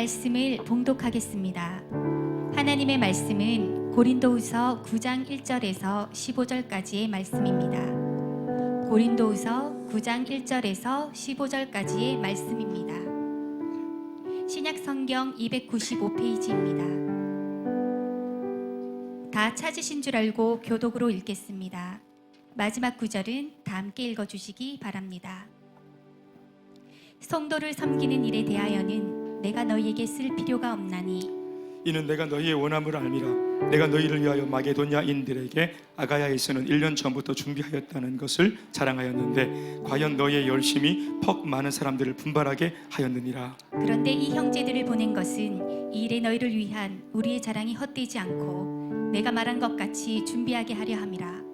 말씀을 봉독하겠습니다. 하나님의 말씀은 고린도후서 9장 1절에서 15절까지의 말씀입니다. 고린도후서 9장 1절에서 15절까지의 말씀입니다. 신약 성경 295페이지입니다. 다 찾으신 줄 알고 교독으로 읽겠습니다. 마지막 구절은 다 함께 읽어주시기 바랍니다. 성도를 섬기는 일에 대하여는 내가 너희에게 쓸 필요가 없나니 이는 내가 너희의 원함을 알미라. 내가 너희를 위하여 마게도냐인들에게 아가야에서는 1년 전부터 준비하였다는 것을 자랑하였는데 과연 너희의 열심이 퍽 많은 사람들을 분발하게 하였느니라. 그런데 이 형제들을 보낸 것은 이 일에 너희를 위한 우리의 자랑이 헛되지 않고 내가 말한 것 같이 준비하게 하려 함이라.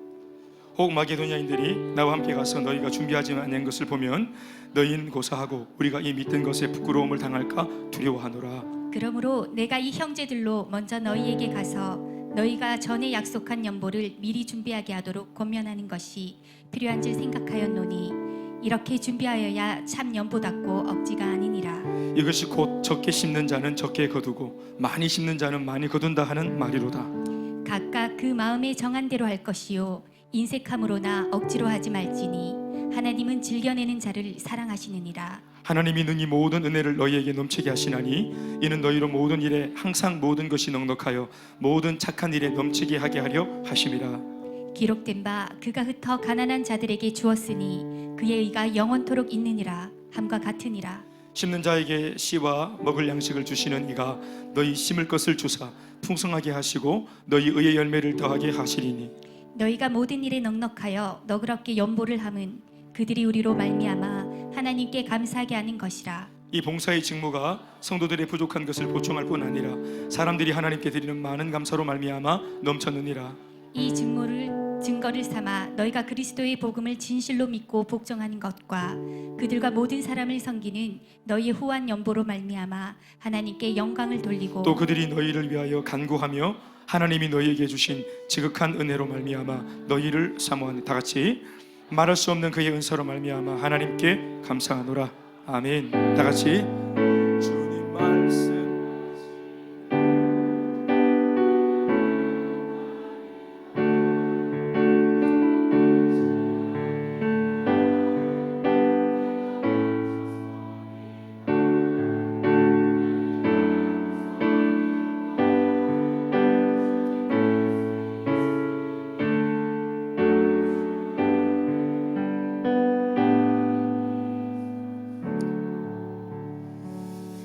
혹 마게도냐인들이 나와 함께 가서 너희가 준비하지 않은 것을 보면 너희는 고사하고 우리가 이 믿던 것에 부끄러움을 당할까 두려워하노라. 그러므로 내가 이 형제들로 먼저 너희에게 가서 너희가 전에 약속한 연보를 미리 준비하게 하도록 권면하는 것이 필요한 줄 생각하였노니 이렇게 준비하여야 참 연보답고 억지가 아니니라. 이것이 곧 적게 심는 자는 적게 거두고 많이 심는 자는 많이 거둔다 하는 말이로다. 각각 그 마음에 정한 대로 할 것이요 인색함으로나 억지로 하지 말지니 하나님은 즐겨내는 자를 사랑하시느니라. 하나님이 능히 모든 은혜를 너희에게 넘치게 하시나니 이는 너희로 모든 일에 항상 모든 것이 넉넉하여 모든 착한 일에 넘치게 하게 하려 하심이라. 기록된 바 그가 흩어 가난한 자들에게 주었으니 그의 의가 영원토록 있느니라 함과 같으니라. 심는 자에게 씨와 먹을 양식을 주시는 이가 너희 심을 것을 주사 풍성하게 하시고 너희 의의 열매를 더하게 하시리니 너희가 모든 일에 넉넉하여 너그럽게 연보를 함은 그들이 우리로 말미암아 하나님께 감사하게 하는 것이라. 이 봉사의 직무가 성도들의 부족한 것을 보충할 뿐 아니라 사람들이 하나님께 드리는 많은 감사로 말미암아 넘쳤느니라. 이 증거를 삼아 너희가 그리스도의 복음을 진실로 믿고 복종하는 것과 그들과 모든 사람을 섬기는 너희의 후한 연보로 말미암아 하나님께 영광을 돌리고 또 그들이 너희를 위하여 간구하며 하나님이 너희에게 주신 지극한 은혜로 말미암아 너희를 사모하는 다 같이 말할 수 없는 그의 은사로 말미암아 하나님께 감사하노라. 아멘. 다 같이 주님 말씀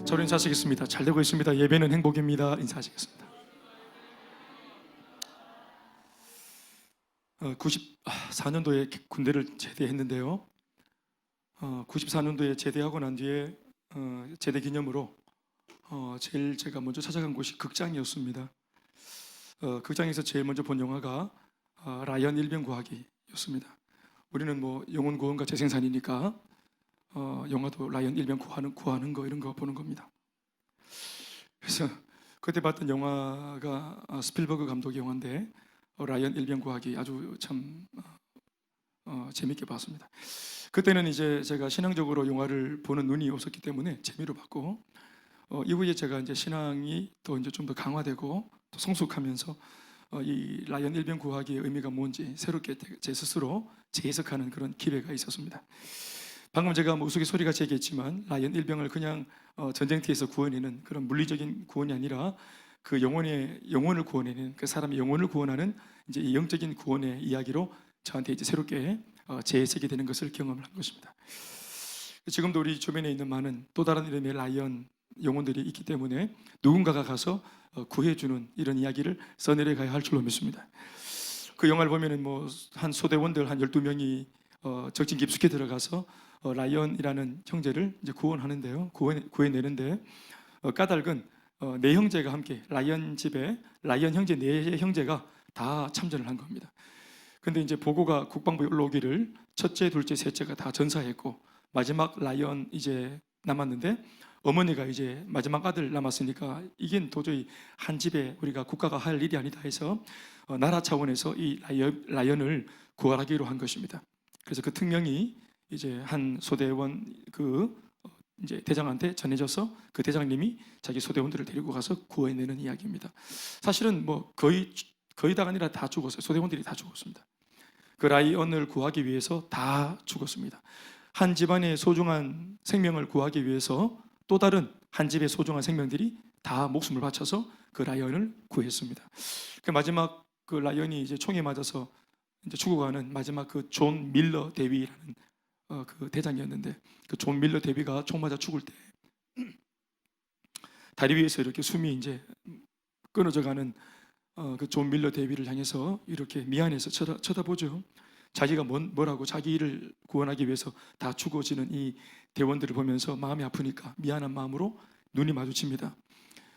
저를 인사하시겠습니다. 잘 되고 있습니다. 예배는 행복입니다. 인사하시겠습니다. 94년도에 군대를 제대했는데요. 94년도에 제대하고 난 뒤에 제대 기념으로 제일 제가 먼저 찾아간 곳이 극장이었습니다. 극장에서 제일 먼저 본 영화가 라이언 일병구하기였습니다. 우리는 뭐 영혼 구원과 재생산이니까 영화도 라이언 일병 구하는 거 이런 거 보는 겁니다. 그래서 그때 봤던 영화가 스필버그 감독의 영화인데 라이언 일병 구하기 아주 참 재밌게 봤습니다. 그때는 이제 제가 신앙적으로 영화를 보는 눈이 없었기 때문에 재미로 봤고 이후에 제가 이제 신앙이 또 이제 좀 더 강화되고 또 성숙하면서 이 라이언 일병 구하기의 의미가 뭔지 새롭게 제 스스로 재해석하는 그런 기회가 있었습니다. 방금 제가 우스갯소리같이 얘기했지만 라이언 일병을 그냥 전쟁터에서 구원하는 그런 물리적인 구원이 아니라 그 영혼을 구원하는 그 사람의 영혼을 구원하는 이제 이 영적인 구원의 이야기로 저한테 이제 새롭게 재해석이 되는 것을 경험을 한 것입니다. 지금도 우리 주변에 있는 많은 또 다른 이름의 라이언 영혼들이 있기 때문에 누군가가 가서 구해주는 이런 이야기를 써내려가야 할 줄로 믿습니다. 그 영화를 보면은 뭐 한 소대원들 한 12명이 적진 깊숙이 들어가서 라이언이라는 형제를 이제 구원하는데요. 구해내는데 까닭은 네 형제가 함께 라이언 집에 라이언 형제 네 형제가 다 참전을 한 겁니다. 근데 이제 보고가 국방부에 올라오기를 첫째, 둘째, 셋째가 다 전사했고 마지막 라이언 이제 남았는데 어머니가 이제 마지막 아들 남았으니까 이게 도저히 한 집에 우리가 국가가 할 일이 아니다 해서 나라 차원에서 이 라이언을 구하기로 한 것입니다. 그래서 그 특명이 이제 한 소대원 그 이제 대장한테 전해져서 그 대장님이 자기 소대원들을 데리고 가서 구해내는 이야기입니다. 사실은 뭐 거의 다가 아니라 다 죽었어요. 소대원들이 다 죽었습니다. 그 라이언을 구하기 위해서 다 죽었습니다. 한 집안의 소중한 생명을 구하기 위해서 또 다른 한 집의 소중한 생명들이 다 목숨을 바쳐서 그 라이언을 구했습니다. 그 마지막 그 라이언이 이제 총에 맞아서 이제 죽어가는 마지막 그 존 밀러 대위라는 그 대장이었는데, 그 존 밀러 대위가 총 맞아 죽을 때 다리 위에서 이렇게 숨이 이제 끊어져가는 그 존 밀러 대위를 향해서 이렇게 미안해서 쳐다보죠. 자기가 뭐라고 자기를 구원하기 위해서 다 죽어지는 이 대원들을 보면서 마음이 아프니까 미안한 마음으로 눈이 마주칩니다.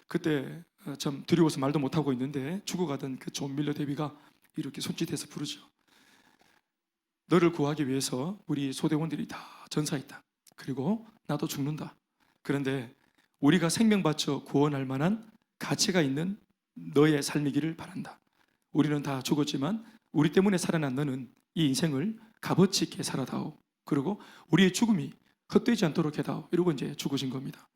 그때 참 두려워서 말도 못하고 있는데 죽어가던 그 존 밀러 대위가 이렇게 손짓해서 부르죠. 너를 구하기 위해서 우리 소대원들이 다 전사했다. 그리고 나도 죽는다. 그런데 우리가 생명 바쳐 구원할 만한 가치가 있는 너의 삶이기를 바란다. 우리는 다 죽었지만 우리 때문에 살아난 너는 이 인생을 값어치 있게 살아다오. 그리고 우리의 죽음이 헛되지 않도록 해다오. 이러고 이제 죽으신 겁니다.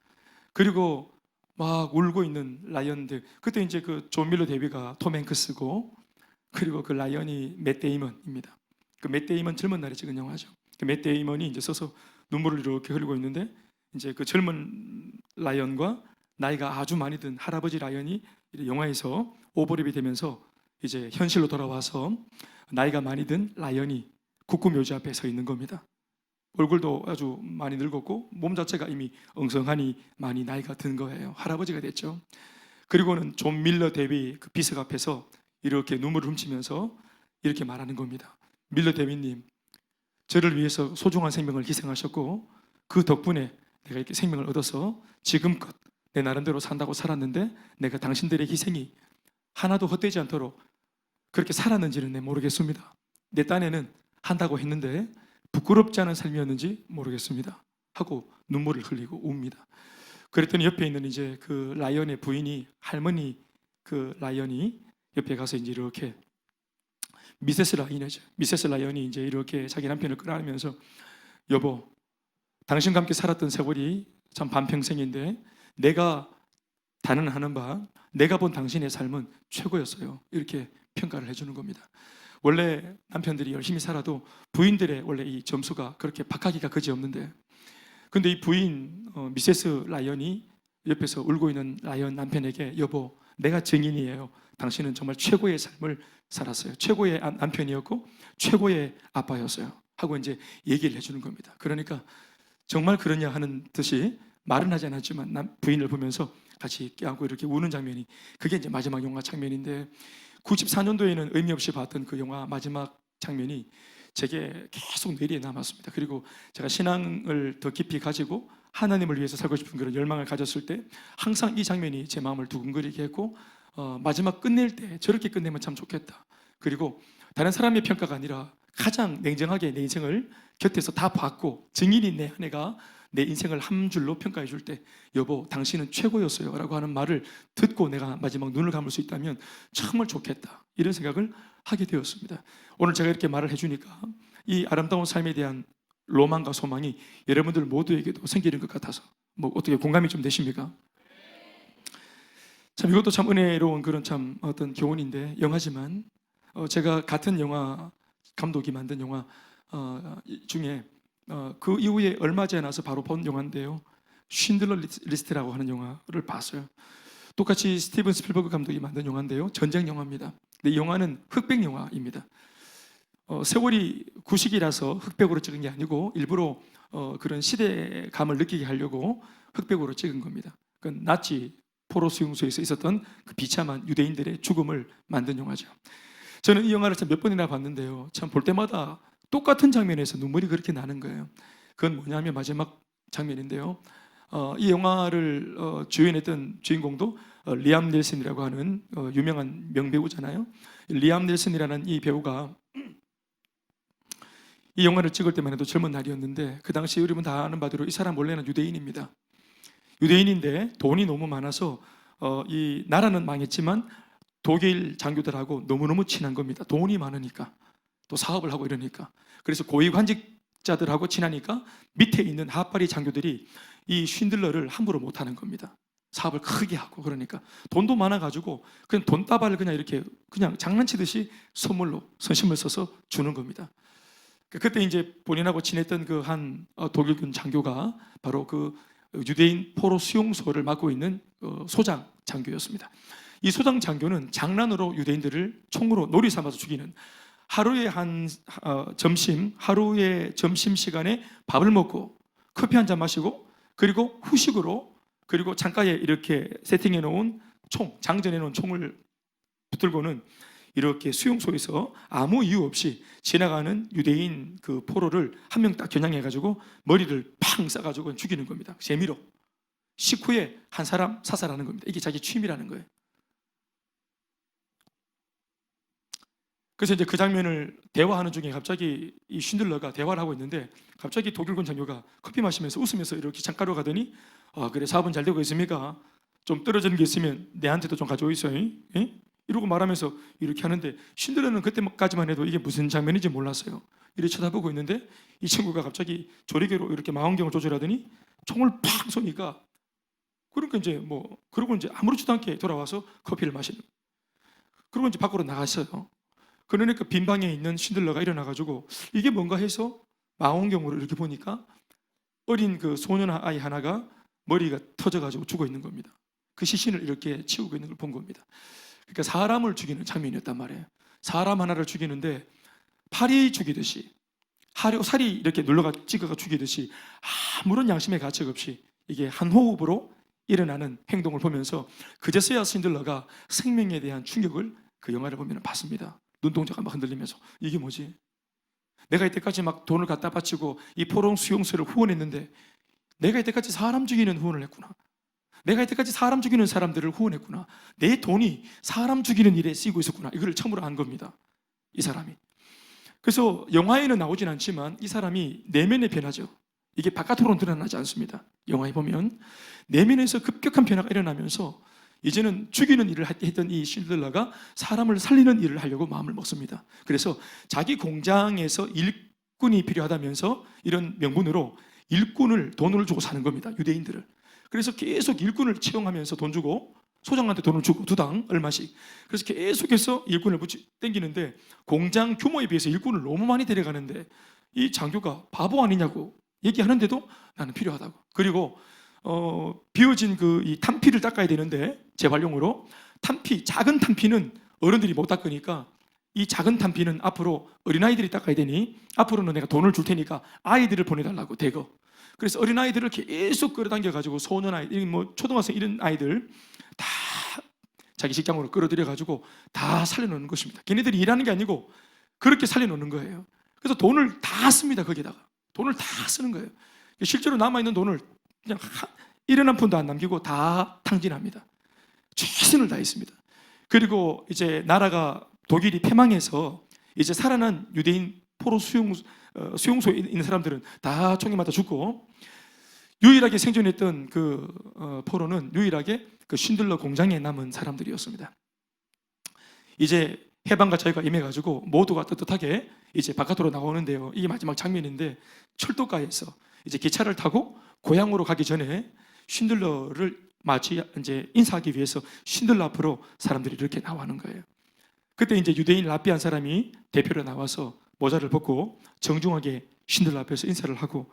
그리고 막 울고 있는 라이언들. 그때 이제 그 존 밀러 대위가 톰 행크스고, 그리고 그 라이언이 맷 데이먼입니다. 그 맷 데이먼 젊은 날에 찍은 영화죠. 그 맷 데이먼이 이제 서서 눈물을 이렇게 흘리고 있는데, 이제 그 젊은 라이언과 나이가 아주 많이 든 할아버지 라이언이 영화에서 오버랩이 되면서 이제 현실로 돌아와서 나이가 많이 든 라이언이 국구묘지 앞에 서 있는 겁니다. 얼굴도 아주 많이 늙었고 몸 자체가 이미 엉성하니 많이 나이가 든 거예요. 할아버지가 됐죠. 그리고는 존 밀러 대위 그 비석 앞에서 이렇게 눈물을 훔치면서 이렇게 말하는 겁니다. 밀러 대위님, 저를 위해서 소중한 생명을 희생하셨고 그 덕분에 내가 이렇게 생명을 얻어서 지금껏 내 나름대로 산다고 살았는데, 내가 당신들의 희생이 하나도 헛되지 않도록 그렇게 살았는지는 내 모르겠습니다. 내 딴에는 한다고 했는데 부끄럽지 않은 삶이었는지 모르겠습니다 하고 눈물을 흘리고 웁니다. 그랬더니 옆에 있는 이제 그 라이언의 부인이, 할머니 그 라이언이 옆에 가서 이제 이렇게 미세스 라이언이 이제 이렇게 자기 남편을 끌어안으면서, 여보, 당신과 함께 살았던 세월이 참 반평생인데 내가 단언하는 바, 내가 본 당신의 삶은 최고였어요. 이렇게 평가를 해주는 겁니다. 원래 남편들이 열심히 살아도 부인들의 원래 이 점수가 그렇게 박하기가 그지없는데, 근데 이 부인 미세스 라이언이 옆에서 울고 있는 라이언 남편에게, 여보, 내가 증인이에요. 당신은 정말 최고의 삶을 살았어요. 최고의 남편이었고 최고의 아빠였어요 하고 이제 얘기를 해주는 겁니다. 그러니까 정말 그러냐 하는 듯이 말은 하지 않았지만 부인을 보면서 같이 껴안고 이렇게 우는 장면이, 그게 이제 마지막 영화 장면인데, 94년도에는 의미 없이 봤던 그 영화 마지막 장면이 제게 계속 뇌리에 남았습니다. 그리고 제가 신앙을 더 깊이 가지고 하나님을 위해서 살고 싶은 그런 열망을 가졌을 때 항상 이 장면이 제 마음을 두근거리게 했고, 마지막 끝낼 때 저렇게 끝내면 참 좋겠다. 그리고 다른 사람의 평가가 아니라 가장 냉정하게 내 인생을 곁에서 다 봤고 증인인 내 아내가 내 인생을 한 줄로 평가해 줄 때, 여보, 당신은 최고였어요 라고 하는 말을 듣고 내가 마지막 눈을 감을 수 있다면 정말 좋겠다, 이런 생각을 하게 되었습니다. 오늘 제가 이렇게 말을 해주니까 이 아름다운 삶에 대한 로망과 소망이 여러분들 모두에게도 생기는 것 같아서 뭐 어떻게 공감이 좀 되십니까? 참 이것도 참 은혜로운 그런 참 어떤 교훈인데, 영화지만 제가 같은 영화 감독이 만든 영화 중에 그 이후에 얼마 지나서 바로 본 영화인데요, 쉰들러 리스트라고 하는 영화를 봤어요. 똑같이 스티븐 스필버그 감독이 만든 영화인데요, 전쟁 영화입니다. 근데 이 영화는 흑백 영화입니다. 세월이 구식이라서 흑백으로 찍은 게 아니고 일부러 그런 시대감을 느끼게 하려고 흑백으로 찍은 겁니다. 그건 나치 포로 수용소에서 있었던 그 비참한 유대인들의 죽음을 만든 영화죠. 저는 이 영화를 참 몇 번이나 봤는데요, 참 볼 때마다 똑같은 장면에서 눈물이 그렇게 나는 거예요. 그건 뭐냐면 마지막 장면인데요, 이 영화를 주연했던 주인공도 리암 닐슨이라고 하는 유명한 명배우잖아요. 리암 닐슨이라는 이 배우가 이 영화를 찍을 때만 해도 젊은 날이었는데, 그 당시 여러분 다 아는 바대로 이 사람 원래는 유대인입니다. 유대인인데 돈이 너무 많아서 이 나라는 망했지만 독일 장교들하고 너무너무 친한 겁니다. 돈이 많으니까, 또 사업을 하고 이러니까. 그래서 고위관직자들하고 친하니까 밑에 있는 하파리 장교들이 이 쉰들러를 함부로 못하는 겁니다. 사업을 크게 하고. 그러니까 돈도 많아가지고 그냥 돈다발을 그냥 이렇게 그냥 장난치듯이 선물로 선심을 써서 주는 겁니다. 그때 이제 본인하고 친했던 그 한 독일군 장교가 바로 그 유대인 포로 수용소를 맡고 있는 소장 장교였습니다. 이 소장 장교는 장난으로 유대인들을 총으로 놀이 삼아서 죽이는, 하루에 하루의 점심 시간에 밥을 먹고 커피 한 잔 마시고 그리고 후식으로 그리고 창가에 이렇게 세팅해 놓은 총, 장전해 놓은 총을 붙들고는 이렇게 수용소에서 아무 이유 없이 지나가는 유대인 그 포로를 한 명 딱 겨냥해 가지고 머리를 팡 쏴가지고 죽이는 겁니다. 재미로. 식후에 한 사람 사살하는 겁니다. 이게 자기 취미라는 거예요. 그래서 이제 그 장면을 대화하는 중에 갑자기 이 쉰들러가 대화를 하고 있는데 갑자기 독일군 장교가 커피 마시면서 웃으면서 이렇게 창가로 가더니 그래, 사업은 잘 되고 있습니까? 좀 떨어지는 게 있으면 내한테도 좀 가져오 있어요. 예? 이러고 말하면서 이렇게 하는데 쉰들러는 그때까지만 해도 이게 무슨 장면인지 몰랐어요. 이렇게 쳐다보고 있는데 이 친구가 갑자기 조리개로 이렇게 망원경을 조절하더니 총을 팍 쏘니까 그러니까 이제 그러고 이제 아무렇지도 않게 돌아와서 커피를 마시는. 그리고 이제 밖으로 나갔어요. 그러니까 빈 방에 있는 쉰들러가 일어나가지고 이게 뭔가 해서 망원경으로 이렇게 보니까 어린 그 소년 아이 하나가 머리가 터져가지고 죽어 있는 겁니다. 그 시신을 이렇게 치우고 있는 걸 본 겁니다. 그러니까 사람을 죽이는 장면이었단 말이에요. 사람 하나를 죽이는데 파리 죽이듯이 살이 이렇게 눌러가 찍어가 죽이듯이 아무런 양심의 가책 없이 이게 한 호흡으로 일어나는 행동을 보면서 그제서야 쉰들러가 생명에 대한 충격을 그 영화를 보면 봤습니다. 눈동자가 막 흔들리면서 이게 뭐지? 내가 이때까지 막 돈을 갖다 바치고 이 포로 수용소를 후원했는데 내가 이때까지 사람 죽이는 후원을 했구나. 내가 이때까지 사람 죽이는 사람들을 후원했구나. 내 돈이 사람 죽이는 일에 쓰이고 있었구나. 이걸 처음으로 안 겁니다. 이 사람이. 그래서 영화에는 나오진 않지만 이 사람이 내면의 변화죠. 이게 바깥으로는 드러나지 않습니다. 영화에 보면 내면에서 급격한 변화가 일어나면서 이제는 죽이는 일을 했던 이 쉰들러가 사람을 살리는 일을 하려고 마음을 먹습니다. 그래서 자기 공장에서 일꾼이 필요하다면서 이런 명분으로 일꾼을 돈을 주고 사는 겁니다. 유대인들을. 그래서 계속 일꾼을 채용하면서 돈 주고 소장한테 돈을 주고 두당 얼마씩. 그래서 계속해서 일꾼을 땡기는데 공장 규모에 비해서 일꾼을 너무 많이 데려가는데 이 장교가 바보 아니냐고 얘기하는데도 나는 필요하다고. 그리고 비워진 이 탄피를 닦아야 되는데 재활용으로 작은 탄피는 어른들이 못 닦으니까 이 작은 탄피는 앞으로 어린아이들이 닦아야 되니 앞으로는 내가 돈을 줄 테니까 아이들을 보내달라고 대거. 그래서 어린아이들을 계속 끌어당겨가지고 소년아이, 초등학생 이런 아이들 다 자기 직장으로 끌어들여가지고 다 살려놓는 것입니다. 걔네들이 일하는 게 아니고 그렇게 살려놓는 거예요. 그래서 돈을 다 씁니다. 거기다가 돈을 다 쓰는 거예요. 실제로 남아있는 돈을 그냥 1원 푼도 안 남기고 다 탕진합니다. 최선을 다했습니다. 그리고 이제 나라가 독일이 패망해서 이제 살아난 유대인 포로 수용소에 있는 사람들은 다 총에 맞아 죽고 유일하게 생존했던 그 포로는 유일하게 그 쉰들러 공장에 남은 사람들이었습니다. 이제 해방과 자유가 임해가지고 모두가 떳떳하게 이제 바깥으로 나오는데요. 이게 마지막 장면인데 철도가에서 이제 기차를 타고 고향으로 가기 전에 쉰들러를 마치 이제 인사하기 위해서 쉰들러 앞으로 사람들이 이렇게 나와는 거예요. 그때 이제 유대인 랍비 한 사람이 대표로 나와서 모자를 벗고 정중하게 쉰들러 앞에서 인사를 하고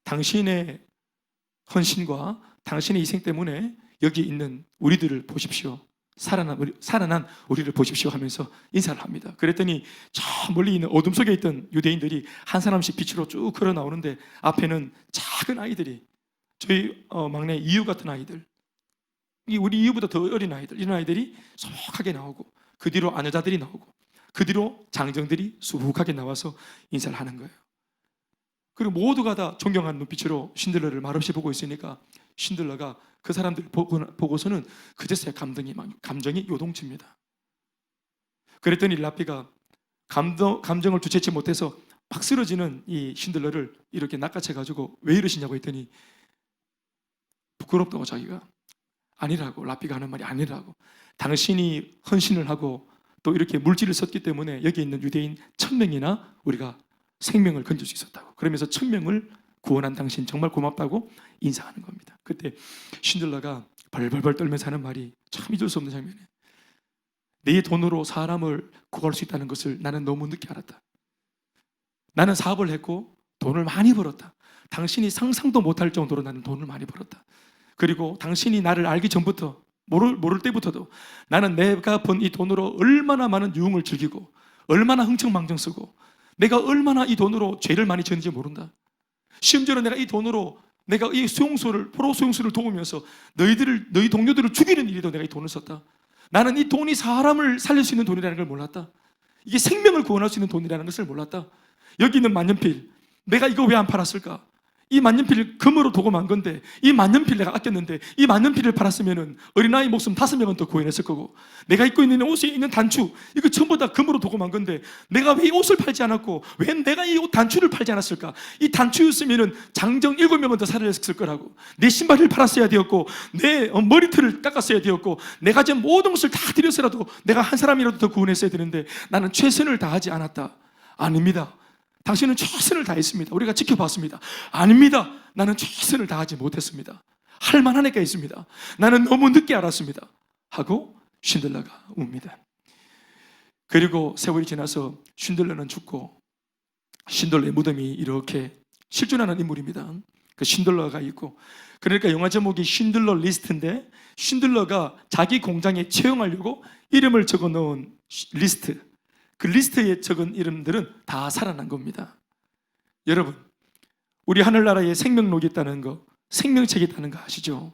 당신의 헌신과 당신의 희생 때문에 여기 있는 우리들을 보십시오. 살아난 우리를 보십시오 하면서 인사를 합니다. 그랬더니 저 멀리 있는 어둠 속에 있던 유대인들이 한 사람씩 빛으로 쭉 걸어 나오는데 앞에는 작은 아이들이 저희 막내 이유 같은 아이들, 우리 이유보다 더 어린 아이들, 이런 아이들이 소복하게 나오고 그 뒤로 아내자들이 나오고 그 뒤로 장정들이 수북하게 나와서 인사를 하는 거예요. 그리고 모두가 다 존경하는 눈빛으로 쉰들러를 말없이 보고 있으니까 쉰들러가 그 사람들 보고서는 그제서야 감정이 요동칩니다. 그랬더니 랍비가 감정을 주체치 못해서 막 쓰러지는 이 쉰들러를 이렇게 낚아채가지고 왜 이러시냐고 했더니 부끄럽다고 자기가 아니라고, 랍비가 하는 말이 아니라고, 당신이 헌신을 하고 또 이렇게 물질을 썼기 때문에 여기 있는 유대인 1000명이나 우리가 생명을 건질 수 있었다고. 그러면서 1000명을 구원한 당신 정말 고맙다고 인사하는 겁니다. 그때 신들라가 벌벌벌 떨면서 하는 말이 참 잊을 수 없는 장면이에요. 내 돈으로 사람을 구할 수 있다는 것을 나는 너무 늦게 알았다. 나는 사업을 했고 돈을 많이 벌었다. 당신이 상상도 못할 정도로 나는 돈을 많이 벌었다. 그리고 당신이 나를 알기 전부터 모를 때부터도 나는 내가 번 이 돈으로 얼마나 많은 유흥을 즐기고 얼마나 흥청망청 쓰고 내가 얼마나 이 돈으로 죄를 많이 지었는지 모른다. 심지어는 내가 이 돈으로 내가 이 포로 수용소를 도우면서 너희 동료들을 죽이는 일에도 내가 이 돈을 썼다. 나는 이 돈이 사람을 살릴 수 있는 돈이라는 걸 몰랐다. 이게 생명을 구원할 수 있는 돈이라는 것을 몰랐다. 여기 있는 만년필, 내가 이거 왜 안 팔았을까? 이 만년필을 금으로 도금한 건데 이 만년필 내가 아꼈는데 이 만년필을 팔았으면 어린아이 목숨 5명은 더 구해냈을 거고 내가 입고 있는 옷에 있는 단추 이거 전부 다 금으로 도금한 건데 내가 왜 이 옷을 팔지 않았고 왜 내가 이 옷 단추를 팔지 않았을까? 이 단추였으면 장정 7명은 더 살아냈을 거라고. 내 신발을 팔았어야 되었고 내 머리털을 깎았어야 되었고 내가 제 모든 것을 다 들여서라도 내가 한 사람이라도 더 구원했어야 되는데 나는 최선을 다하지 않았다. 아닙니다. 당신은 최선을 다했습니다. 우리가 지켜봤습니다. 아닙니다. 나는 최선을 다하지 못했습니다. 할 만한 애가 있습니다. 나는 너무 늦게 알았습니다. 하고 쉰들러가 웁니다. 그리고 세월이 지나서 쉰들러는 죽고 쉰들러의 무덤이 이렇게 실존하는 인물입니다. 그 쉰들러가 있고 그러니까 영화 제목이 쉰들러 리스트인데 쉰들러가 자기 공장에 채용하려고 이름을 적어놓은 리스트 그 리스트에 적은 이름들은 다 살아난 겁니다. 여러분, 우리 하늘나라에 생명록이 있다는 거, 생명책이 있다는 거 아시죠?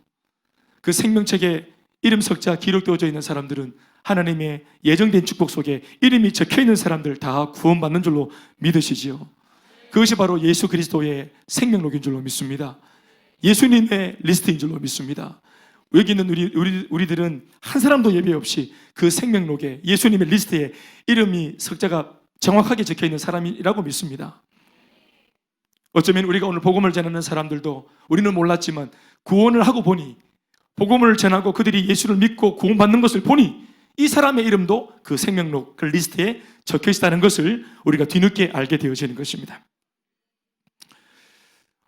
그 생명책에 이름 석자 기록되어져 있는 사람들은 하나님의 예정된 축복 속에 이름이 적혀 있는 사람들 다 구원받는 줄로 믿으시지요. 그것이 바로 예수 그리스도의 생명록인 줄로 믿습니다. 예수님의 리스트인 줄로 믿습니다. 여기 있는 우리들은 한 사람도 예외 없이 그 생명록에 예수님의 리스트에 이름이 석자가 정확하게 적혀 있는 사람이라고 믿습니다. 어쩌면 우리가 오늘 복음을 전하는 사람들도 우리는 몰랐지만 구원을 하고 보니 복음을 전하고 그들이 예수를 믿고 구원받는 것을 보니 이 사람의 이름도 그 생명록 그 리스트에 적혀 있다는 것을 우리가 뒤늦게 알게 되어지는 것입니다.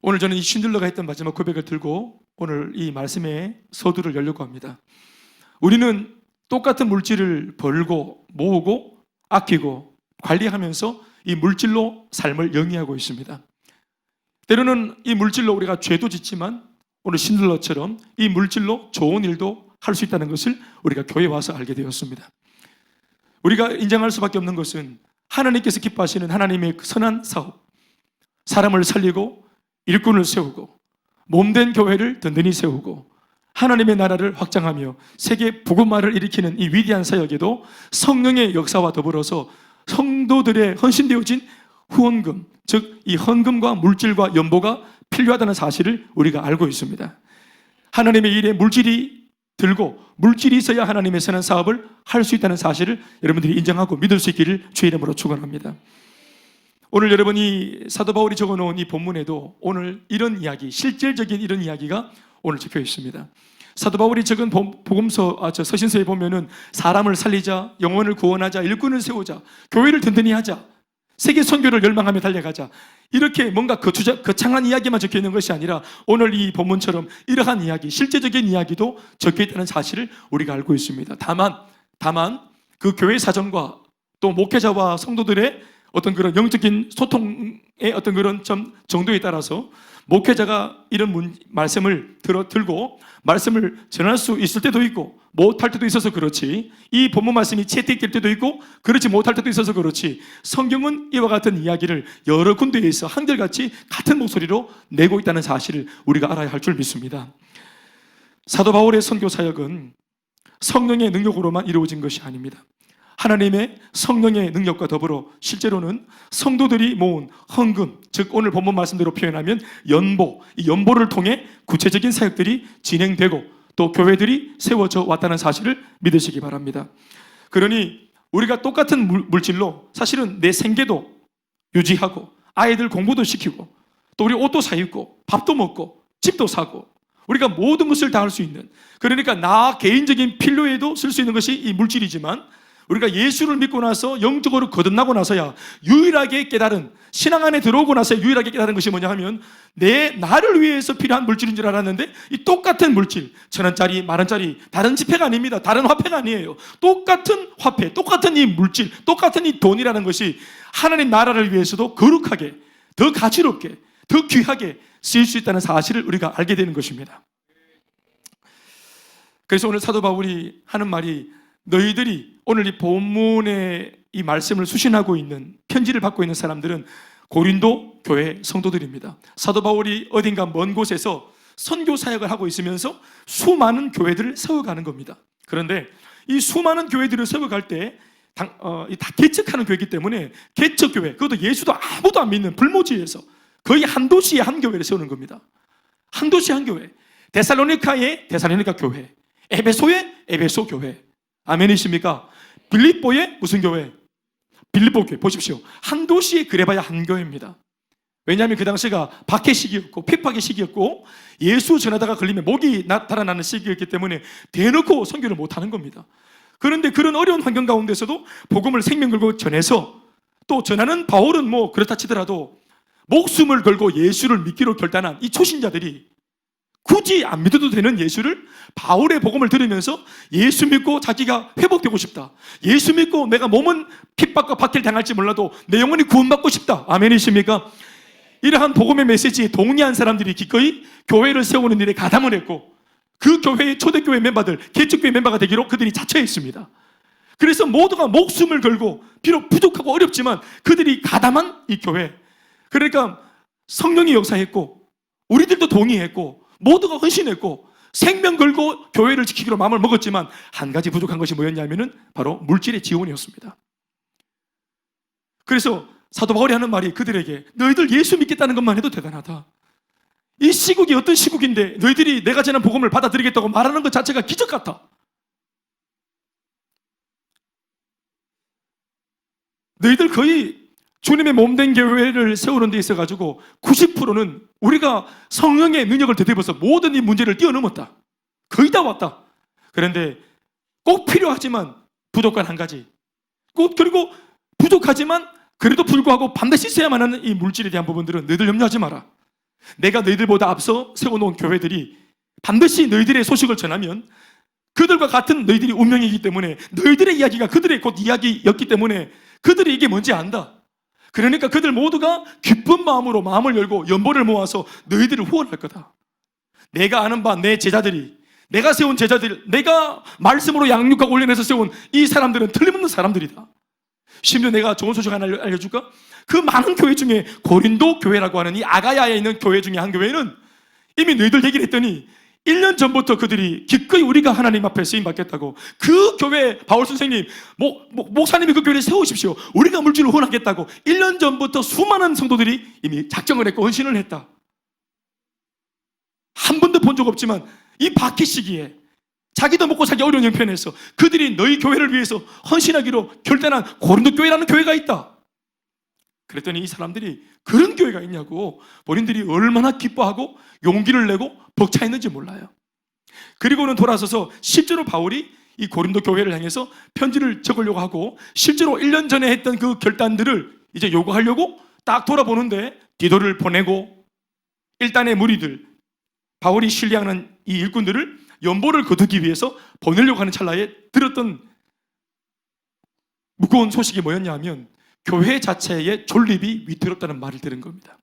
오늘 저는 이 쉰들러가 했던 마지막 고백을 들고 오늘 이 말씀의 서두를 열려고 합니다. 우리는 똑같은 물질을 벌고 모으고 아끼고 관리하면서 이 물질로 삶을 영위하고 있습니다. 때로는 이 물질로 우리가 죄도 짓지만 오늘 쉰들러처럼 이 물질로 좋은 일도 할 수 있다는 것을 우리가 교회에 와서 알게 되었습니다. 우리가 인정할 수밖에 없는 것은 하나님께서 기뻐하시는 하나님의 선한 사업, 사람을 살리고 일꾼을 세우고 몸된 교회를 든든히 세우고 하나님의 나라를 확장하며 세계 복음화를 일으키는 이 위대한 사역에도 성령의 역사와 더불어서 성도들의 헌신되어진 후원금, 즉 이 헌금과 물질과 연보가 필요하다는 사실을 우리가 알고 있습니다. 하나님의 일에 물질이 들고 물질이 있어야 하나님의 선한 사업을 할 수 있다는 사실을 여러분들이 인정하고 믿을 수 있기를 주의 이름으로 축원합니다. 오늘 여러분이 사도 바울이 적어놓은 이 본문에도 오늘 이런 이야기, 실질적인 이런 이야기가 오늘 적혀 있습니다. 사도 바울이 적은 서신서에 보면은 사람을 살리자, 영혼을 구원하자, 일꾼을 세우자, 교회를 든든히 하자, 세계 선교를 열망하며 달려가자, 이렇게 뭔가 거창한 이야기만 적혀 있는 것이 아니라 오늘 이 본문처럼 이러한 이야기, 실제적인 이야기도 적혀 있다는 사실을 우리가 알고 있습니다. 다만 그 교회 사정과 또 목회자와 성도들의 어떤 그런 영적인 소통의 어떤 그런 정도에 따라서 목회자가 이런 말씀을 들고 말씀을 전할 수 있을 때도 있고 못할 때도 있어서 그렇지, 이 본문 말씀이 채택될 때도 있고 그렇지 못할 때도 있어서 그렇지, 성경은 이와 같은 이야기를 여러 군데에서 한결같이 같은 목소리로 내고 있다는 사실을 우리가 알아야 할 줄 믿습니다. 사도 바울의 선교 사역은 성령의 능력으로만 이루어진 것이 아닙니다. 하나님의 성령의 능력과 더불어 실제로는 성도들이 모은 헌금, 즉 오늘 본문 말씀대로 표현하면 연보, 이 연보를 통해 구체적인 사역들이 진행되고 또 교회들이 세워져 왔다는 사실을 믿으시기 바랍니다. 그러니 우리가 똑같은 물질로 사실은 내 생계도 유지하고 아이들 공부도 시키고 또 우리 옷도 사 입고 밥도 먹고 집도 사고 우리가 모든 것을 다 할 수 있는, 그러니까 나 개인적인 필요에도 쓸 수 있는 것이 이 물질이지만 우리가 예수를 믿고 나서 영적으로 거듭나고 나서야 유일하게 깨달은, 신앙 안에 들어오고 나서 유일하게 깨달은 것이 뭐냐 하면, 나를 위해서 필요한 물질인 줄 알았는데 이 똑같은 물질, 1,000원짜리, 10,000원짜리, 다른 지폐가 아닙니다. 다른 화폐가 아니에요. 똑같은 화폐, 똑같은 이 물질, 똑같은 이 돈이라는 것이 하나님 나라를 위해서도 거룩하게, 더 가치롭게, 더 귀하게 쓰일 수 있다는 사실을 우리가 알게 되는 것입니다. 그래서 오늘 사도 바울이 하는 말이, 너희들이 오늘 이 본문의 이 말씀을 수신하고 있는, 편지를 받고 있는 사람들은 고린도 교회 성도들입니다. 사도 바울이 어딘가 먼 곳에서 선교 사역을 하고 있으면서 수많은 교회들을 세워가는 겁니다. 그런데 이 수많은 교회들을 세워갈 때 다 개척하는 교회이기 때문에, 개척교회, 그것도 예수도 아무도 안 믿는 불모지에서 거의 한 도시에 한 교회를 세우는 겁니다. 한 도시에 한 교회. 데살로니카의 데살로니카 교회, 에베소의 에베소 교회. 아멘이십니까? 빌립보의 무슨 교회? 빌립보 교회. 보십시오. 한 도시에 그래봐야 한 교회입니다. 왜냐하면 그 당시가 박해 시기였고 핍박의 시기였고 예수 전하다가 걸리면 목이 달아나는 시기였기 때문에 대놓고 선교를 못하는 겁니다. 그런데 그런 어려운 환경 가운데서도 복음을 생명 걸고 전해서, 또 전하는 바울은 뭐 그렇다 치더라도 목숨을 걸고 예수를 믿기로 결단한 이 초신자들이 굳이 안 믿어도 되는 예수를, 바울의 복음을 들으면서 예수 믿고 자기가 회복되고 싶다, 예수 믿고 내가 몸은 핍박과 박해를 당할지 몰라도 내 영혼이 구원받고 싶다. 아멘이십니까? 이러한 복음의 메시지에 동의한 사람들이 기꺼이 교회를 세우는 일에 가담을 했고, 그 교회의 초대교회 멤버들, 개척교회 멤버가 되기로 그들이 자처했습니다. 그래서 모두가 목숨을 걸고, 비록 부족하고 어렵지만 그들이 가담한 이 교회, 그러니까 성령이 역사했고 우리들도 동의했고 모두가 헌신했고 생명 걸고 교회를 지키기로 마음을 먹었지만, 한 가지 부족한 것이 뭐였냐면은 바로 물질의 지원이었습니다. 그래서 사도 바울이 하는 말이 그들에게, 너희들 예수 믿겠다는 것만 해도 대단하다. 이 시국이 어떤 시국인데 너희들이 내가 전한 복음을 받아들이겠다고 말하는 것 자체가 기적 같아. 너희들 거의 주님의 몸된 교회를 세우는 데 있어가지고 90%는 우리가 성령의 능력을 되돌려서 모든 이 문제를 뛰어넘었다. 거의 다 왔다. 그런데 꼭 필요하지만 부족한 한 가지, 그리고 부족하지만 그래도 불구하고 반드시 있어야만 하는 이 물질에 대한 부분들은 너희들 염려하지 마라. 내가 너희들보다 앞서 세워놓은 교회들이 반드시 너희들의 소식을 전하면 그들과 같은 너희들이 운명이기 때문에, 너희들의 이야기가 그들의 곧 이야기였기 때문에 그들이 이게 뭔지 안다. 그러니까 그들 모두가 기쁜 마음으로 마음을 열고 연보를 모아서 너희들을 후원할 거다. 내가 아는 바 내 제자들이, 내가 세운 제자들, 내가 말씀으로 양육하고 훈련해서 세운 이 사람들은 틀림없는 사람들이다. 심지어 내가 좋은 소식 하나 알려줄까? 그 많은 교회 중에 고린도 교회라고 하는 이 아가야에 있는 교회 중에 한 교회는 이미 너희들 얘기를 했더니 1년 전부터 그들이 기꺼이 우리가 하나님 앞에 쓰임받겠다고, 그 교회 바울 선생님, 목사님이 그 교회를 세우십시오, 우리가 물질을 후원하겠다고 1년 전부터 수많은 성도들이 이미 작정을 했고 헌신을 했다. 한 번도 본 적 없지만 이 박해 시기에 자기도 먹고 살기 어려운 형편에서 그들이 너희 교회를 위해서 헌신하기로 결단한 고린도 교회라는 교회가 있다. 그랬더니 이 사람들이 그런 교회가 있냐고 본인들이 얼마나 기뻐하고 용기를 내고 벅차했는지 몰라요. 그리고는 돌아서서 실제로 바울이 이 고린도 교회를 향해서 편지를 적으려고 하고, 실제로 1년 전에 했던 그 결단들을 이제 요구하려고 딱 돌아보는데 디도를 보내고 일단의 무리들, 바울이 신뢰하는 이 일꾼들을 연보를 거두기 위해서 보내려고 하는 찰나에 들었던 무거운 소식이 뭐였냐 하면, 교회 자체의 존립이 위태롭다는 말을 들은 겁니다.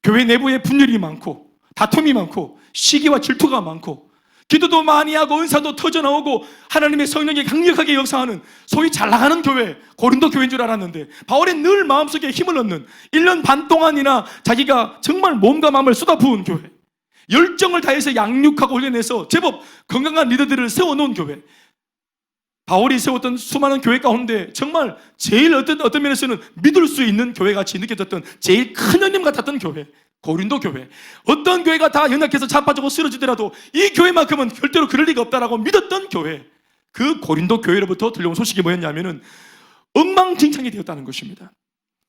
교회 내부에 분열이 많고 다툼이 많고 시기와 질투가 많고 기도도 많이 하고 은사도 터져나오고 하나님의 성령이 강력하게 역사하는 소위 잘 나가는 교회, 고린도 교회인 줄 알았는데, 바울이 늘 마음속에 힘을 얻는 1년 반 동안이나 자기가 정말 몸과 마음을 쏟아부은 교회, 열정을 다해서 양육하고 훈련해서 제법 건강한 리더들을 세워놓은 교회, 바울이 세웠던 수많은 교회 가운데 정말 제일 어떤 면에서는 믿을 수 있는 교회같이 느껴졌던 제일 큰 형님 같았던 교회, 고린도 교회. 어떤 교회가 다 연약해서 자빠지고 쓰러지더라도 이 교회만큼은 절대로 그럴 리가 없다라고 믿었던 교회, 그 고린도 교회로부터 들려온 소식이 뭐였냐면은 엉망진창이 되었다는 것입니다.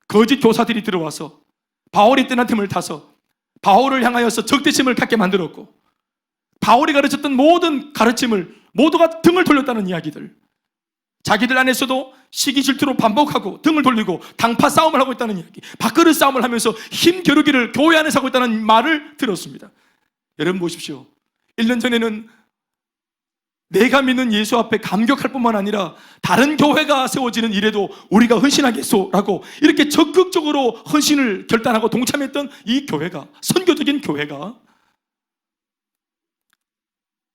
거짓 교사들이 들어와서 바울이 떠난 틈을 타서 바울을 향하여서 적대심을 갖게 만들었고, 바울이 가르쳤던 모든 가르침을 모두가 등을 돌렸다는 이야기들, 자기들 안에서도 시기 질투로 반복하고 등을 돌리고 당파 싸움을 하고 있다는 이야기, 밥그릇 싸움을 하면서 힘겨루기를 교회 안에서 하고 있다는 말을 들었습니다. 여러분 보십시오. 1년 전에는 내가 믿는 예수 앞에 감격할 뿐만 아니라 다른 교회가 세워지는 일에도 우리가 헌신하겠소라고 이렇게 적극적으로 헌신을 결단하고 동참했던 이 교회가, 선교적인 교회가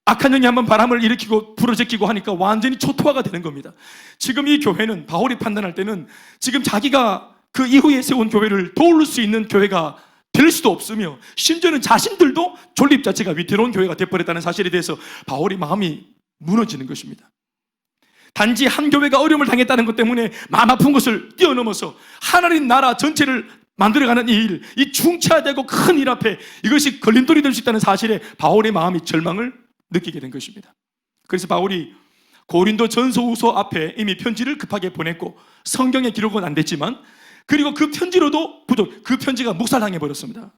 악한 영이 한번 바람을 일으키고 불어제끼고 하니까 완전히 초토화가 되는 겁니다. 지금 이 교회는 바울이 판단할 때는 지금 자기가 그 이후에 세운 교회를 도울 수 있는 교회가 될 수도 없으며 심지어는 자신들도 존립 자체가 위태로운 교회가 되어버렸다는 사실에 대해서 바울이 마음이 무너지는 것입니다. 단지 한 교회가 어려움을 당했다는 것 때문에 마음 아픈 것을 뛰어넘어서 하나님 나라 전체를 만들어가는 이 일, 이 중차되고 큰 일 앞에 이것이 걸림돌이 될 수 있다는 사실에 바울의 마음이 절망을 느끼게 된 것입니다. 그래서 바울이 고린도 전서후서 앞에 이미 편지를 급하게 보냈고 성경의 기록은 안 됐지만 그리고 그 편지로도 부족, 그 편지가 묵살당해 버렸습니다.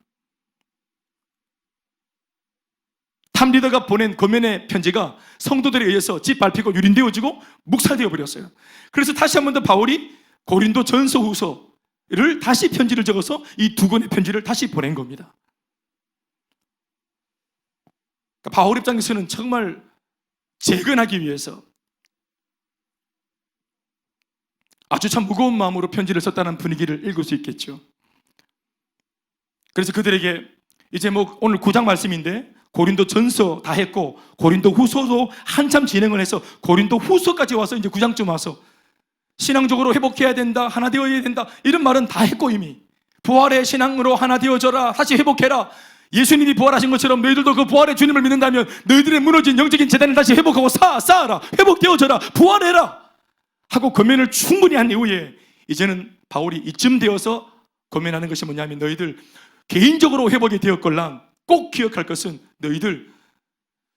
탐리더가 보낸 권면의 편지가 성도들에 의해서 짓밟히고 유린되어지고 묵살되어 버렸어요. 그래서 다시 한 번 더 바울이 고린도 전서후서를 다시 편지를 적어서 이 두 권의 편지를 다시 보낸 겁니다. 바울 입장에서는 정말 재건하기 위해서 아주 참 무거운 마음으로 편지를 썼다는 분위기를 읽을 수 있겠죠. 그래서 그들에게 이제 오늘 9장 말씀인데 고린도 전서 다 했고 고린도 후서도 한참 진행을 해서 고린도 후서까지 와서 이제 9장쯤 와서 신앙적으로 회복해야 된다, 하나 되어야 된다, 이런 말은 다 했고 이미 부활의 신앙으로 하나 되어져라, 다시 회복해라, 예수님이 부활하신 것처럼 너희들도 그 부활의 주님을 믿는다면 너희들의 무너진 영적인 재단을 다시 회복하고 쌓아라, 회복되어져라, 부활해라 하고 권면을 충분히 한 이후에 이제는 바울이 이쯤 되어서 권면하는 것이 뭐냐면 너희들 개인적으로 회복이 되었걸랑 꼭 기억할 것은 너희들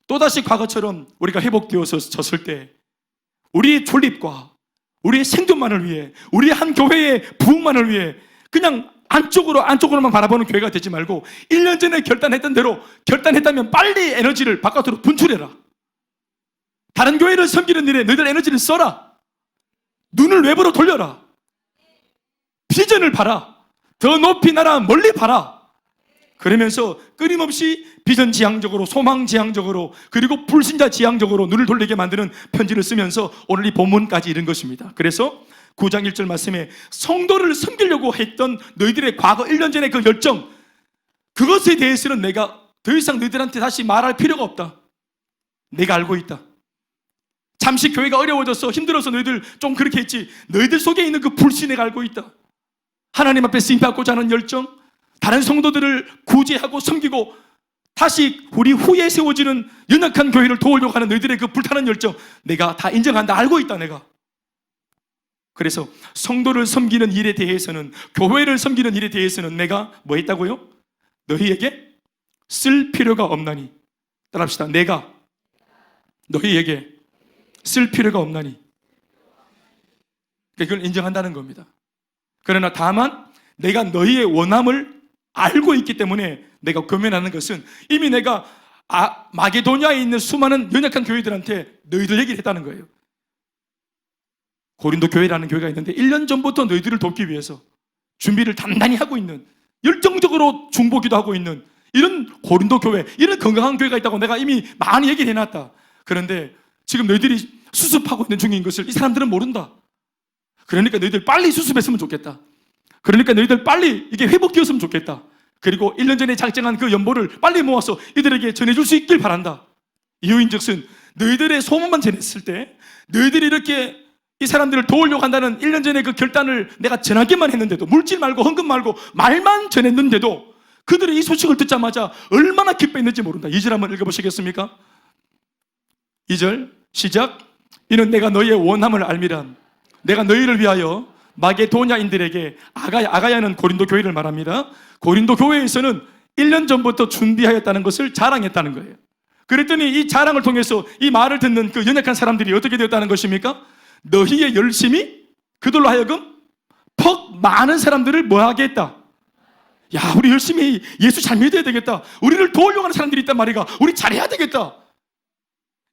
또다시 과거처럼 우리가 회복되어서 졌을 때 우리의 존립과 우리의 생존만을 위해, 우리의 한 교회의 부흥만을 위해 그냥 안쪽으로만 바라보는 교회가 되지 말고 1년 전에 결단했던 대로 결단했다면 빨리 에너지를 바깥으로 분출해라. 다른 교회를 섬기는 일에 너희들 에너지를 써라. 눈을 외부로 돌려라. 비전을 봐라. 더 높이 날아 멀리 봐라. 그러면서 끊임없이 비전지향적으로, 소망지향적으로, 그리고 불신자 지향적으로 눈을 돌리게 만드는 편지를 쓰면서 오늘 이 본문까지 이른 것입니다. 그래서 9장 1절 말씀에 성도를 섬기려고 했던 너희들의 과거 1년 전의 그 열정, 그것에 대해서는 내가 더 이상 너희들한테 다시 말할 필요가 없다. 내가 알고 있다. 잠시 교회가 어려워져서 힘들어서 너희들 좀 그렇게 했지, 너희들 속에 있는 그 불신 내가 알고 있다. 하나님 앞에 쓰임받고자 하는 열정, 다른 성도들을 구제하고 섬기고 다시 우리 후에 세워지는 연약한 교회를 도우려고 하는 너희들의 그 불타는 열정 내가 다 인정한다. 알고 있다 내가. 그래서 성도를 섬기는 일에 대해서는, 교회를 섬기는 일에 대해서는 내가 뭐 했다고요? 너희에게 쓸 필요가 없나니. 따라합시다. 내가 너희에게 쓸 필요가 없나니. 그걸 인정한다는 겁니다. 그러나 다만 내가 너희의 원함을 알고 있기 때문에 내가 권면하는 것은 이미 내가 마게도냐에 있는 수많은 연약한 교회들한테 너희들 얘기를 했다는 거예요. 고린도 교회라는 교회가 있는데 1년 전부터 너희들을 돕기 위해서 준비를 단단히 하고 있는, 열정적으로 중보기도 하고 있는 이런 고린도 교회, 이런 건강한 교회가 있다고 내가 이미 많이 얘기를 해놨다. 그런데 지금 너희들이 수습하고 있는 중인 것을 이 사람들은 모른다. 그러니까 너희들 빨리 수습했으면 좋겠다. 그러니까 너희들 빨리 이게 회복되었으면 좋겠다. 그리고 1년 전에 작정한 그 연보를 빨리 모아서 이들에게 전해줄 수 있길 바란다. 이유인즉슨 너희들의 소문만 전했을 때, 너희들이 이렇게 이 사람들을 도우려고 한다는 1년 전에 그 결단을 내가 전하기만 했는데도, 물질 말고 헌금 말고 말만 전했는데도 그들이 이 소식을 듣자마자 얼마나 기뻐했는지 모른다. 2절 한번 읽어보시겠습니까? 2절 시작. 이는 내가 너희의 원함을 알미라. 내가 너희를 위하여 마게도냐인들에게, 아가야는 고린도 교회를 말합니다. 고린도 교회에서는 1년 전부터 준비하였다는 것을 자랑했다는 거예요. 그랬더니 이 자랑을 통해서 이 말을 듣는 그 연약한 사람들이 어떻게 되었다는 것입니까? 너희의 열심이 그들로 하여금 퍽 많은 사람들을 뭐하게 했다. 야, 우리 열심히 예수 잘 믿어야 되겠다. 우리를 도우려고 하는 사람들이 있단 말이가. 우리 잘해야 되겠다.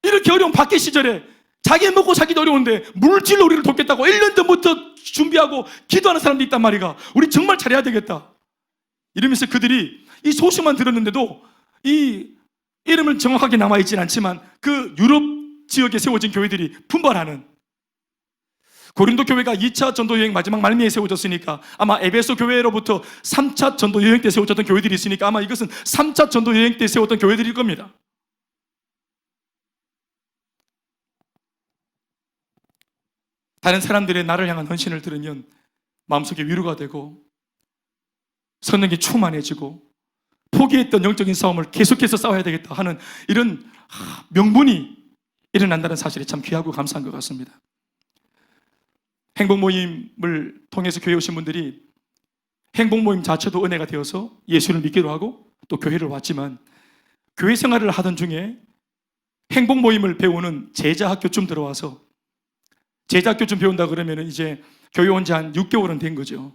이렇게 어려운 박해 시절에 자기 먹고 살기도 어려운데 물질로 우리를 돕겠다고 1년 전부터 준비하고 기도하는 사람도 있단 말이가. 우리 정말 잘해야 되겠다. 이러면서 그들이 이 소식만 들었는데도 이 이름은 정확하게 남아있진 않지만 그 유럽 지역에 세워진 교회들이 분발하는, 고린도 교회가 2차 전도 여행 마지막 말미에 세워졌으니까 아마 에베소 교회로부터 3차 전도 여행 때 세워졌던 교회들이 있으니까 아마 이것은 3차 전도 여행 때 세웠던 교회들일 겁니다. 다른 사람들의 나를 향한 헌신을 들으면 마음속에 위로가 되고 성령이 충만해지고 포기했던 영적인 싸움을 계속해서 싸워야 되겠다 하는 이런 명분이 일어난다는 사실이 참 귀하고 감사한 것 같습니다. 행복 모임을 통해서 교회 오신 분들이 행복 모임 자체도 은혜가 되어서 예수를 믿기도 하고 또 교회를 왔지만, 교회 생활을 하던 중에 행복 모임을 배우는 제자학교쯤 들어와서, 제자학교쯤 배운다 그러면 이제 교회 온 지 한 6개월은 된 거죠.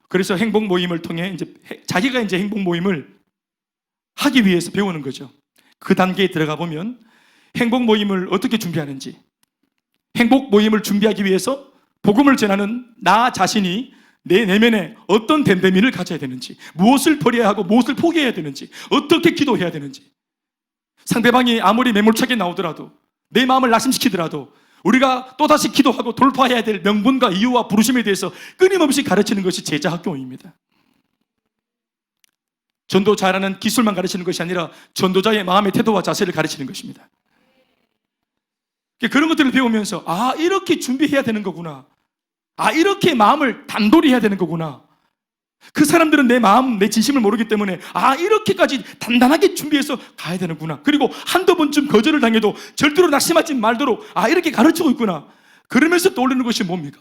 그래서 행복 모임을 통해 이제 자기가 이제 행복 모임을 하기 위해서 배우는 거죠. 그 단계에 들어가 보면 행복 모임을 어떻게 준비하는지, 행복 모임을 준비하기 위해서 복음을 전하는 나 자신이 내 내면에 어떤 됨됨이를 가져야 되는지, 무엇을 버려야 하고 무엇을 포기해야 되는지, 어떻게 기도해야 되는지, 상대방이 아무리 매몰차게 나오더라도 내 마음을 낙심시키더라도 우리가 또다시 기도하고 돌파해야 될 명분과 이유와 부르심에 대해서 끊임없이 가르치는 것이 제자학교입니다. 전도 잘하는 기술만 가르치는 것이 아니라 전도자의 마음의 태도와 자세를 가르치는 것입니다. 그런 것들을 배우면서 이렇게 준비해야 되는 거구나, 이렇게 마음을 단돌이 해야 되는 거구나. 그 사람들은 내 마음, 내 진심을 모르기 때문에 이렇게까지 단단하게 준비해서 가야 되는구나. 그리고 한두 번쯤 거절을 당해도 절대로 낙심하지 말도록 이렇게 가르치고 있구나. 그러면서 떠올리는 것이 뭡니까?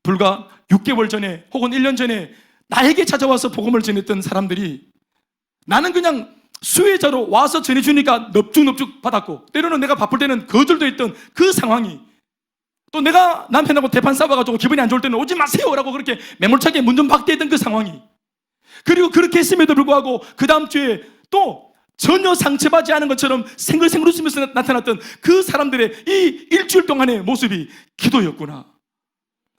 불과 6개월 전에 혹은 1년 전에 나에게 찾아와서 복음을 전했던 사람들이 나는 그냥 수혜자로 와서 전해주니까 넙죽넙죽 받았고, 때로는 내가 바쁠 때는 거절도 했던 그 상황이, 또 내가 남편하고 대판 싸워가지고 기분이 안 좋을 때는 오지 마세요라고 그렇게 매몰차게 문 좀 박대했던 그 상황이, 그리고 그렇게 했음에도 불구하고 그 다음 주에 또 전혀 상처받지 않은 것처럼 생글생글 웃으면서 나타났던 그 사람들의 이 일주일 동안의 모습이 기도였구나.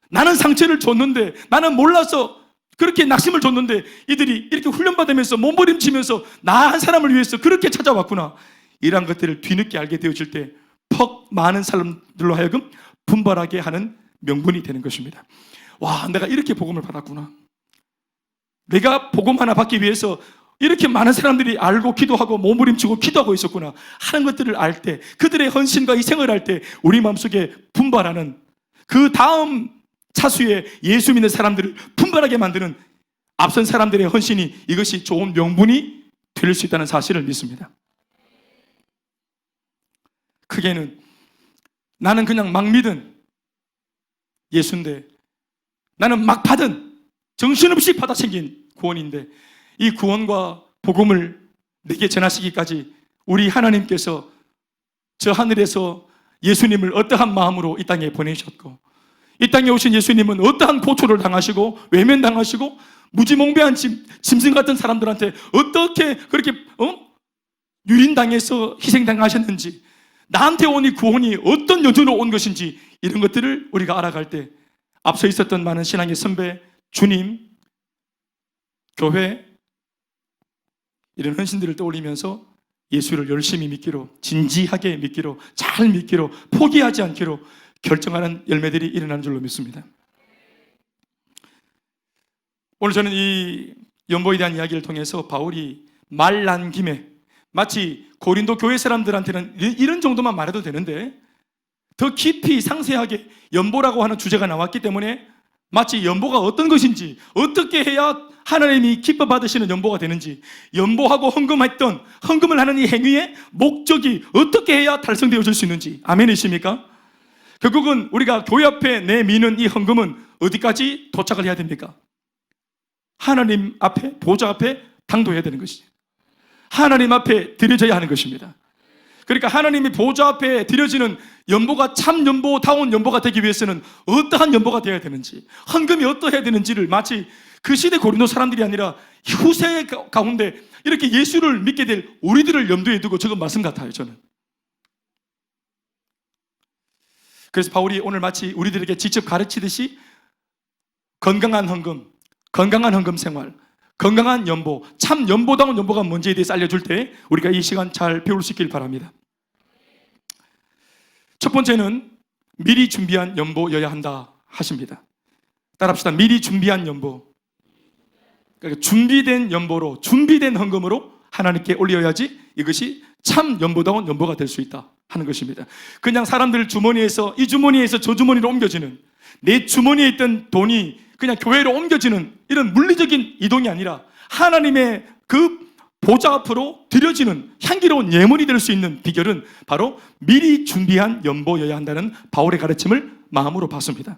나는 상처를 줬는데, 나는 몰라서 그렇게 낙심을 줬는데 이들이 이렇게 훈련받으면서 몸부림치면서 나 한 사람을 위해서 그렇게 찾아왔구나. 이러한 것들을 뒤늦게 알게 되어질 때 퍽 많은 사람들로 하여금 분발하게 하는 명분이 되는 것입니다. 와, 내가 이렇게 복음을 받았구나. 내가 복음 하나 받기 위해서 이렇게 많은 사람들이 알고 기도하고 몸부림치고 기도하고 있었구나 하는 것들을 알 때, 그들의 헌신과 희생을 할 때 우리 마음속에 분발하는, 그 다음 차수에 예수 믿는 사람들을 분발하게 만드는 앞선 사람들의 헌신이, 이것이 좋은 명분이 될 수 있다는 사실을 믿습니다. 크게는 나는 그냥 막 믿은 예수인데, 나는 막 받은 정신없이 받아 챙긴 구원인데, 이 구원과 복음을 내게 전하시기까지 우리 하나님께서 저 하늘에서 예수님을 어떠한 마음으로 이 땅에 보내셨고, 이 땅에 오신 예수님은 어떠한 고초를 당하시고 외면당하시고 무지몽배한 짐승 같은 사람들한테 어떻게 그렇게 유린당해서 희생당하셨는지, 나한테 온 이 구원이 어떤 연주로 온 것인지, 이런 것들을 우리가 알아갈 때 앞서 있었던 많은 신앙의 선배, 주님, 교회, 이런 헌신들을 떠올리면서 예수를 열심히 믿기로, 진지하게 믿기로, 잘 믿기로, 포기하지 않기로 결정하는 열매들이 일어나는 줄로 믿습니다. 오늘 저는 이 연보에 대한 이야기를 통해서 바울이 말 난 김에, 마치 고린도 교회 사람들한테는 이런 정도만 말해도 되는데 더 깊이 상세하게 연보라고 하는 주제가 나왔기 때문에 마치 연보가 어떤 것인지, 어떻게 해야 하나님이 기뻐 받으시는 연보가 되는지, 연보하고 헌금을 하는 이 행위의 목적이 어떻게 해야 달성되어질 수 있는지, 아멘이십니까? 결국은 우리가 교회 앞에 내미는 이 헌금은 어디까지 도착을 해야 됩니까? 하나님 앞에, 보좌 앞에 당도해야 되는 것이죠. 하나님 앞에 드려져야 하는 것입니다. 그러니까 하나님이 보좌 앞에 드려지는 연보가 참 연보다운 연보가 되기 위해서는 어떠한 연보가 되어야 되는지, 헌금이 어떠해야 되는지를 마치 그 시대 고린도 사람들이 아니라 후세 가운데 이렇게 예수를 믿게 될 우리들을 염두에 두고 적은 말씀 같아요. 저는 그래서 바울이 오늘 마치 우리들에게 직접 가르치듯이 건강한 헌금 생활, 건강한 연보, 참 연보다운 연보가 뭔지에 대해서 알려줄 때 우리가 이 시간 잘 배울 수 있길 바랍니다. 첫 번째는 미리 준비한 연보여야 한다 하십니다. 따라합시다. 미리 준비한 연보. 그러니까 준비된 연보로, 준비된 헌금으로 하나님께 올려야지 이것이 참 연보다운 연보가 될 수 있다 하는 것입니다. 그냥 사람들 주머니에서 이 주머니에서 저 주머니로 옮겨지는, 내 주머니에 있던 돈이 그냥 교회로 옮겨지는 이런 물리적인 이동이 아니라 하나님의 그 보좌 앞으로 드려지는 향기로운 예물이 될 수 있는 비결은 바로 미리 준비한 연보여야 한다는 바울의 가르침을 마음으로 받습니다.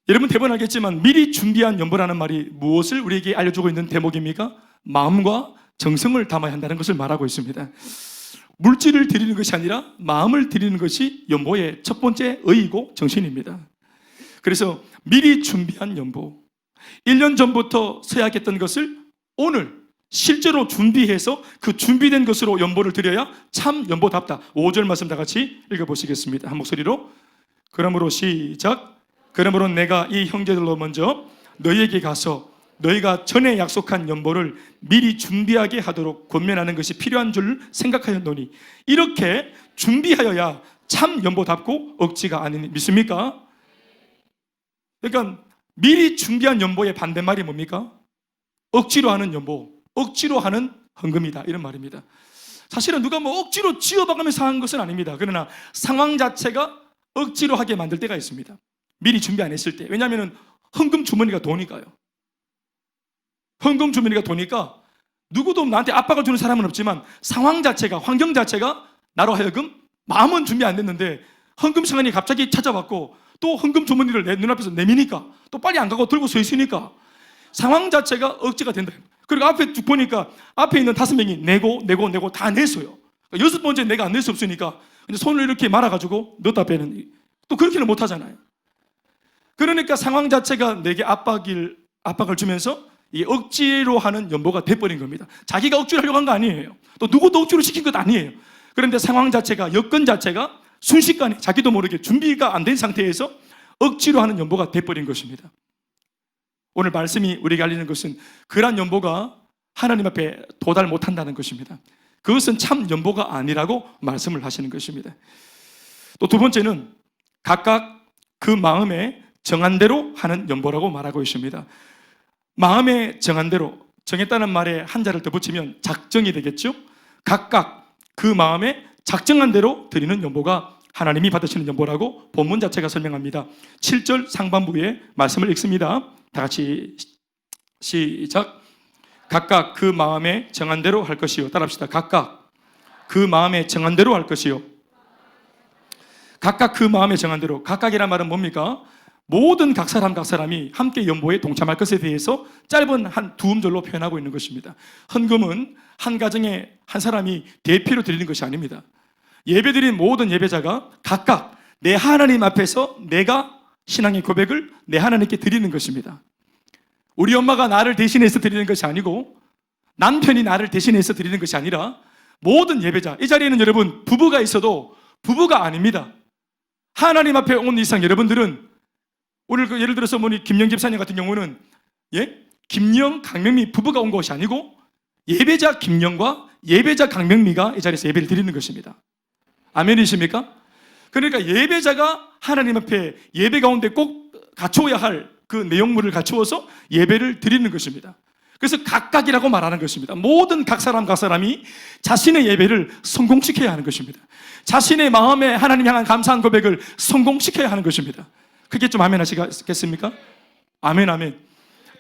여러분 대부분 알겠지만 미리 준비한 연보라는 말이 무엇을 우리에게 알려주고 있는 대목입니까? 마음과 정성을 담아야 한다는 것을 말하고 있습니다. 물질을 드리는 것이 아니라 마음을 드리는 것이 연보의 첫 번째 의의고 정신입니다. 그래서 미리 준비한 연보, 1년 전부터 서약했던 것을 오늘 실제로 준비해서 그 준비된 것으로 연보를 드려야 참 연보답다. 5절 말씀 다 같이 읽어보시겠습니다. 한 목소리로. 그러므로 시작. 그러므로 내가 이 형제들로 먼저 너희에게 가서 너희가 전에 약속한 연보를 미리 준비하게 하도록 권면하는 것이 필요한 줄 생각하였노니 이렇게 준비하여야 참 연보답고 억지가 아니니 믿습니까? 그러니까 미리 준비한 연보의 반대말이 뭡니까? 억지로 하는 연보, 억지로 하는 헌금이다 이런 말입니다. 사실은 누가 뭐 억지로 쥐어박으면서 한 것은 아닙니다. 그러나 상황 자체가 억지로 하게 만들 때가 있습니다. 미리 준비 안 했을 때. 왜냐하면 헌금 주머니가 도니까요. 헌금 주머니가 도니까 누구도 나한테 압박을 주는 사람은 없지만 상황 자체가, 환경 자체가 나로 하여금 마음은 준비 안 됐는데 헌금 시간이 갑자기 찾아왔고 또 헌금 주머니를 내 눈앞에서 내미니까 또 빨리 안 가고 들고 서 있으니까 상황 자체가 억지가 된다. 그리고 앞에 쭉 보니까 앞에 있는 5명이 내고 다 냈어요. 6번째 내가 안 낼 수 없으니까 손을 이렇게 말아가지고 넣다 빼는, 또 그렇게는 못 하잖아요. 그러니까 상황 자체가 내게 압박을 주면서 이 억지로 하는 연보가 돼버린 겁니다. 자기가 억지로 하려고 한 거 아니에요. 또 누구도 억지로 시킨 것 아니에요. 그런데 상황 자체가, 여건 자체가 순식간에 자기도 모르게 준비가 안 된 상태에서 억지로 하는 연보가 돼버린 것입니다. 오늘 말씀이 우리에게 알리는 것은 그러한 연보가 하나님 앞에 도달 못한다는 것입니다. 그것은 참 연보가 아니라고 말씀을 하시는 것입니다. 또 두 번째는 각각 그 마음에 정한 대로 하는 연보라고 말하고 있습니다. 마음에 정한 대로, 정했다는 말에 한자를 더 붙이면 작정이 되겠죠. 각각 그 마음에 작정한 대로 드리는 연보가 하나님이 받으시는 연보라고 본문 자체가 설명합니다. 7절 상반부의 말씀을 읽습니다. 다 같이 시작. 각각 그 마음에 정한 대로 할 것이요. 따라합시다. 각각 그 마음에 정한 대로 할 것이요. 각각 그 마음에 정한 대로. 각각이란 말은 뭡니까? 모든 각 사람이 함께 연보에 동참할 것에 대해서 짧은 한 두 음절로 표현하고 있는 것입니다. 헌금은 한 가정에 한 사람이 대피로 드리는 것이 아닙니다. 예배드린 모든 예배자가 각각 내 하나님 앞에서 내가 신앙의 고백을 내 하나님께 드리는 것입니다. 우리 엄마가 나를 대신해서 드리는 것이 아니고 남편이 나를 대신해서 드리는 것이 아니라 모든 예배자, 이 자리에는 여러분 부부가 있어도 부부가 아닙니다. 하나님 앞에 온 이상 여러분들은 오늘 예를 들어서 김영 집사님 같은 경우는 김영, 강명미 부부가 온 것이 아니고 예배자 김영과 예배자 강명미가 이 자리에서 예배를 드리는 것입니다. 아멘이십니까? 그러니까 예배자가 하나님 앞에 예배 가운데 꼭 갖추어야 할 그 내용물을 갖추어서 예배를 드리는 것입니다. 그래서 각각이라고 말하는 것입니다. 모든 각 사람이 자신의 예배를 성공시켜야 하는 것입니다. 자신의 마음에 하나님 향한 감사한 고백을 성공시켜야 하는 것입니다. 그게 좀 아멘 하시겠습니까? 아멘.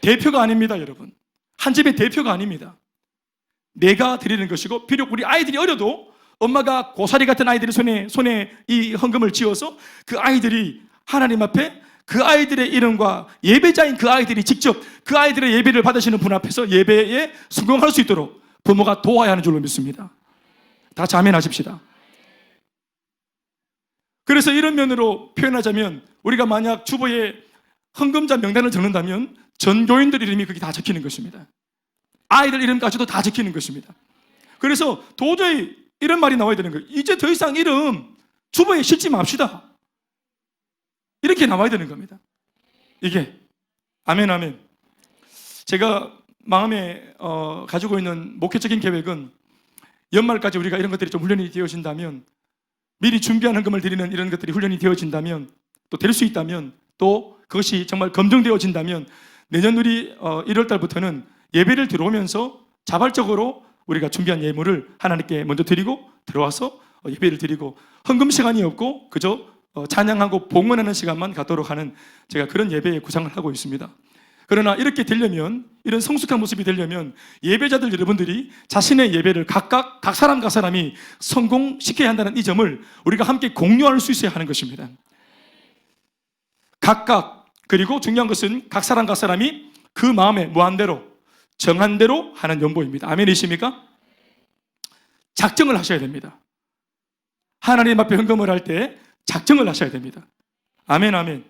대표가 아닙니다, 여러분. 한 집의 대표가 아닙니다. 내가 드리는 것이고, 비록 우리 아이들이 어려도 엄마가 고사리 같은 아이들의 손에 이 헌금을 쥐어서 그 아이들이 하나님 앞에 그 아이들의 이름과 예배자인 그 아이들이 직접 그 아이들의 예배를 받으시는 분 앞에서 예배에 성공할 수 있도록 부모가 도와야 하는 줄로 믿습니다. 다 같이 아멘 하십시다. 그래서 이런 면으로 표현하자면 우리가 만약 주보에 헌금자 명단을 적는다면 전 교인들 이름이 거기 다 적히는 것입니다. 아이들 이름까지도 다 적히는 것입니다. 그래서 도저히 이런 말이 나와야 되는 거예요. 이제 더 이상 이름 주보에 싣지 맙시다. 이렇게 나와야 되는 겁니다. 이게 아멘 아멘. 제가 마음에 가지고 있는 목회적인 계획은 연말까지 우리가 이런 것들이 좀 훈련이 되어진다면, 미리 준비한 헌금을 드리는 이런 것들이 훈련이 되어진다면, 또 될 수 있다면, 또 그것이 정말 검증되어진다면 내년 우리 1월 달부터는 예배를 들어오면서 자발적으로 우리가 준비한 예물을 하나님께 먼저 드리고 들어와서 예배를 드리고, 헌금 시간이 없고 그저 찬양하고 봉헌하는 시간만 갖도록 하는, 제가 그런 예배의 구상을 하고 있습니다. 그러나 이렇게 되려면, 이런 성숙한 모습이 되려면 예배자들 여러분들이 자신의 예배를 각각 각 사람이 성공시켜야 한다는 이 점을 우리가 함께 공유할 수 있어야 하는 것입니다. 각각, 그리고 중요한 것은 각 사람이 그 마음에 무한대로 정한 대로 하는 연보입니다. 아멘이십니까? 작정을 하셔야 됩니다. 하나님 앞에 헌금을 할 때 작정을 하셔야 됩니다. 아멘 아멘.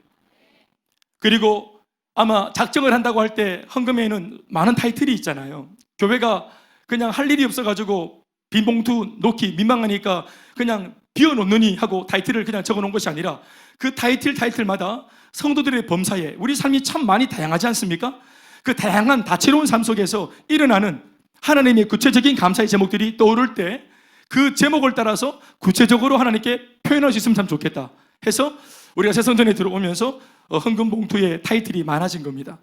그리고 아마 작정을 한다고 할 때 헌금에는 많은 타이틀이 있잖아요. 교회가 그냥 할 일이 없어가지고 빈 봉투 놓기 민망하니까 그냥 비워놓느니 하고 타이틀을 그냥 적어놓은 것이 아니라, 그 타이틀마다 성도들의 범사에 우리 삶이 참 많이 다양하지 않습니까? 그 다양한 다채로운 삶 속에서 일어나는 하나님의 구체적인 감사의 제목들이 떠오를 때 그 제목을 따라서 구체적으로 하나님께 표현할 수 있으면 참 좋겠다 해서 우리가 새성전에 들어오면서 헌금 봉투에 타이틀이 많아진 겁니다.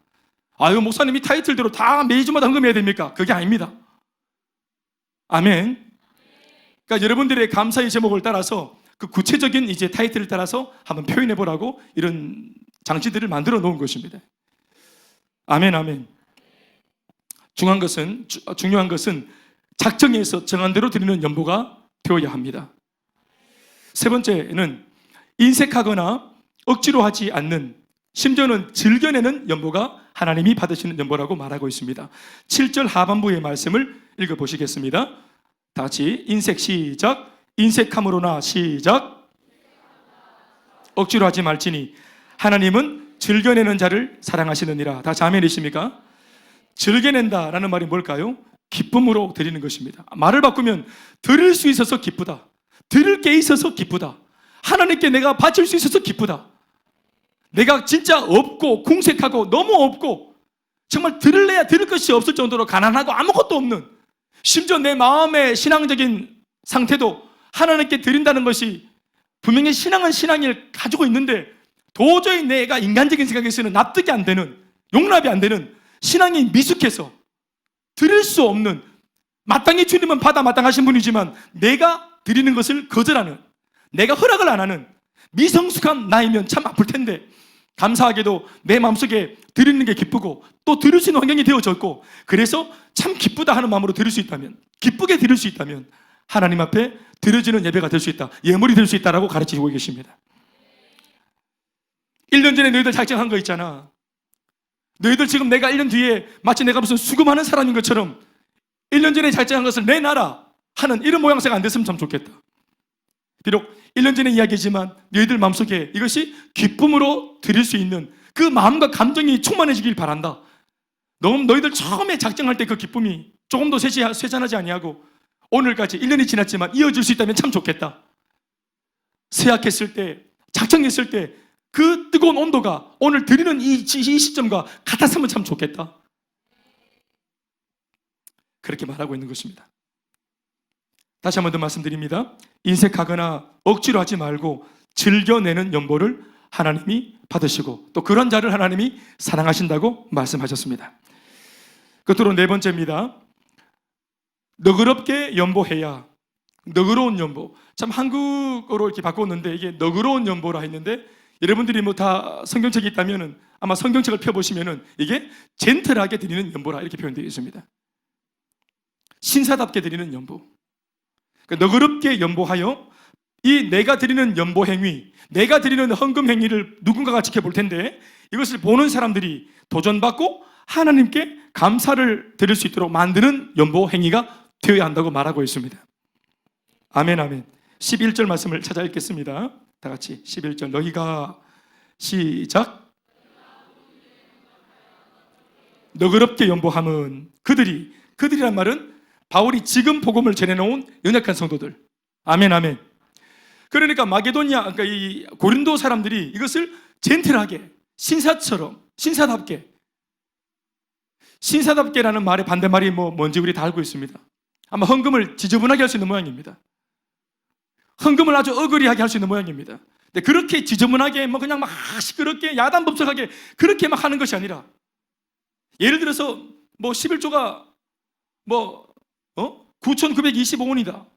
아유, 목사님이 타이틀대로 다 매주마다 헌금해야 됩니까? 그게 아닙니다. 아멘. 그러니까 여러분들의 감사의 제목을 따라서 그 구체적인 이제 타이틀을 따라서 한번 표현해 보라고 이런 장치들을 만들어 놓은 것입니다. 아멘 아멘. 중요한 것은 작정해서 정한 대로 드리는 연보가 되어야 합니다. 세 번째는 인색하거나 억지로 하지 않는, 심지어는 즐겨내는 연보가 하나님이 받으시는 연보라고 말하고 있습니다. 7절 하반부의 말씀을 읽어보시겠습니다. 다 같이 인색 시작. 인색함으로나 시작. 억지로 하지 말지니 하나님은 즐겨내는 자를 사랑하시느니라. 다 아멘이십니까? 즐겨낸다라는 말이 뭘까요? 기쁨으로 드리는 것입니다. 말을 바꾸면 드릴 수 있어서 기쁘다. 드릴 게 있어서 기쁘다. 하나님께 내가 바칠 수 있어서 기쁘다. 내가 진짜 없고 궁색하고 너무 없고 정말 드릴래야 드릴 것이 없을 정도로 가난하고 아무것도 없는, 심지어 내 마음의 신앙적인 상태도 하나님께 드린다는 것이 분명히 신앙은 신앙을 가지고 있는데 도저히 내가 인간적인 생각에서는 납득이 안 되는, 용납이 안 되는, 신앙이 미숙해서 드릴 수 없는, 마땅히 주님은 받아 마땅하신 분이지만 내가 드리는 것을 거절하는, 내가 허락을 안 하는 미성숙한 나이면 참 아플 텐데, 감사하게도 내 마음속에 드리는 게 기쁘고 또 드릴 수 있는 환경이 되어졌고, 그래서 참 기쁘다 하는 마음으로 드릴 수 있다면, 기쁘게 드릴 수 있다면 하나님 앞에 드려지는 예배가 될 수 있다, 예물이 될 수 있다라고 가르치고 계십니다. 1년 전에 너희들 작정한 거 있잖아. 너희들 지금 내가 1년 뒤에 마치 내가 무슨 수금하는 사람인 것처럼 1년 전에 작정한 것을 내놔라 하는 이런 모양새가 안 됐으면 참 좋겠다. 비록 1년 전의 이야기지만 너희들 마음속에 이것이 기쁨으로 드릴 수 있는 그 마음과 감정이 충만해지길 바란다. 너희들 처음에 작정할 때 그 기쁨이 조금도 쇠잔하지 아니하고 오늘까지 1년이 지났지만 이어질 수 있다면 참 좋겠다. 세약했을 때, 작정했을 때 그 뜨거운 온도가 오늘 드리는 이 시점과 같았으면 참 좋겠다. 그렇게 말하고 있는 것입니다. 다시 한 번 더 말씀드립니다. 인색하거나 억지로 하지 말고 즐겨내는 연보를 하나님이 받으시고 또 그런 자를 하나님이 사랑하신다고 말씀하셨습니다. 끝으로 네 번째입니다. 너그럽게 연보해야. 너그러운 연보. 참 한국어로 이렇게 바꿨는데 이게 너그러운 연보라 했는데, 여러분들이 뭐 다 성경책이 있다면은 아마 성경책을 펴보시면은 이게 젠틀하게 드리는 연보라 이렇게 표현되어 있습니다. 신사답게 드리는 연보. 그러니까 너그럽게 연보하여 이 내가 드리는 연보 행위, 내가 드리는 헌금 행위를 누군가가 지켜볼 텐데 이것을 보는 사람들이 도전받고 하나님께 감사를 드릴 수 있도록 만드는 연보 행위가 되어야 한다고 말하고 있습니다. 아멘 아멘. 11절 말씀을 찾아 읽겠습니다. 다 같이 11절 너희가 시작. 너그럽게 연보함은 그들이란 말은 바울이 지금 복음을 전해놓은 연약한 성도들. 아멘 아멘. 그러니까 마게도냐, 그러니까 이 고린도 사람들이 이것을 젠틀하게, 신사답게라는 말의 반대말이 뭔지 우리 다 알고 있습니다. 아마 헌금을 지저분하게 할 수 있는 모양입니다. 헌금을 아주 어그리하게 할 수 있는 모양입니다. 근데 그렇게 지저분하게 그냥 막 시끄럽게 야단법석하게 그렇게 막 하는 것이 아니라, 예를 들어서 11조가 9,925원이다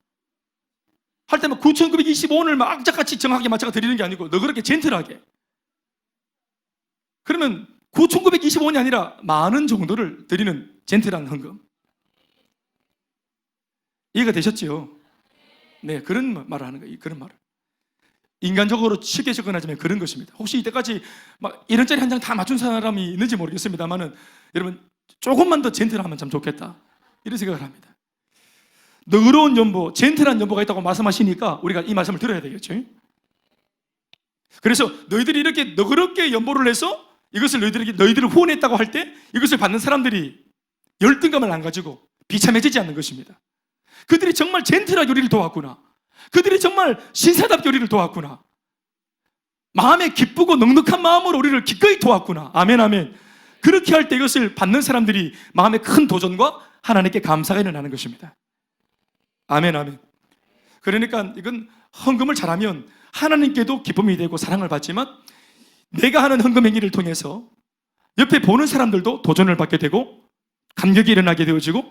할 때 9,925원을 막 악착같이 정확하게 맞춰서 드리는 게 아니고 너그럽게 젠틀하게, 그러면 9,925원이 아니라 10,000원 정도를 드리는 젠틀한 헌금. 이해가 되셨죠? 네, 그런 말을 하는 거예요. 그런 말을. 인간적으로 쉽게 접근하자면 그런 것입니다. 혹시 이때까지 막 1원짜리 한 장 다 맞춘 사람이 있는지 모르겠습니다만은, 여러분 조금만 더 젠틀하면 참 좋겠다, 이런 생각을 합니다. 너그러운 연보, 젠틀한 연보가 있다고 말씀하시니까 우리가 이 말씀을 들어야 되겠죠. 그래서 너희들이 이렇게 너그럽게 연보를 해서 이것을 너희들을 후원했다고 할 때 이것을 받는 사람들이 열등감을 안 가지고 비참해지지 않는 것입니다. 그들이 정말 젠틀하게 우리를 도왔구나, 그들이 정말 신사답게 우리를 도왔구나, 마음에 기쁘고 넉넉한 마음으로 우리를 기꺼이 도왔구나. 아멘, 아멘. 그렇게 할 때 이것을 받는 사람들이 마음에 큰 도전과 하나님께 감사가 일어나는 것입니다. 아멘, 아멘. 그러니까 이건 헌금을 잘하면 하나님께도 기쁨이 되고 사랑을 받지만, 내가 하는 헌금 행위를 통해서 옆에 보는 사람들도 도전을 받게 되고 감격이 일어나게 되어지고,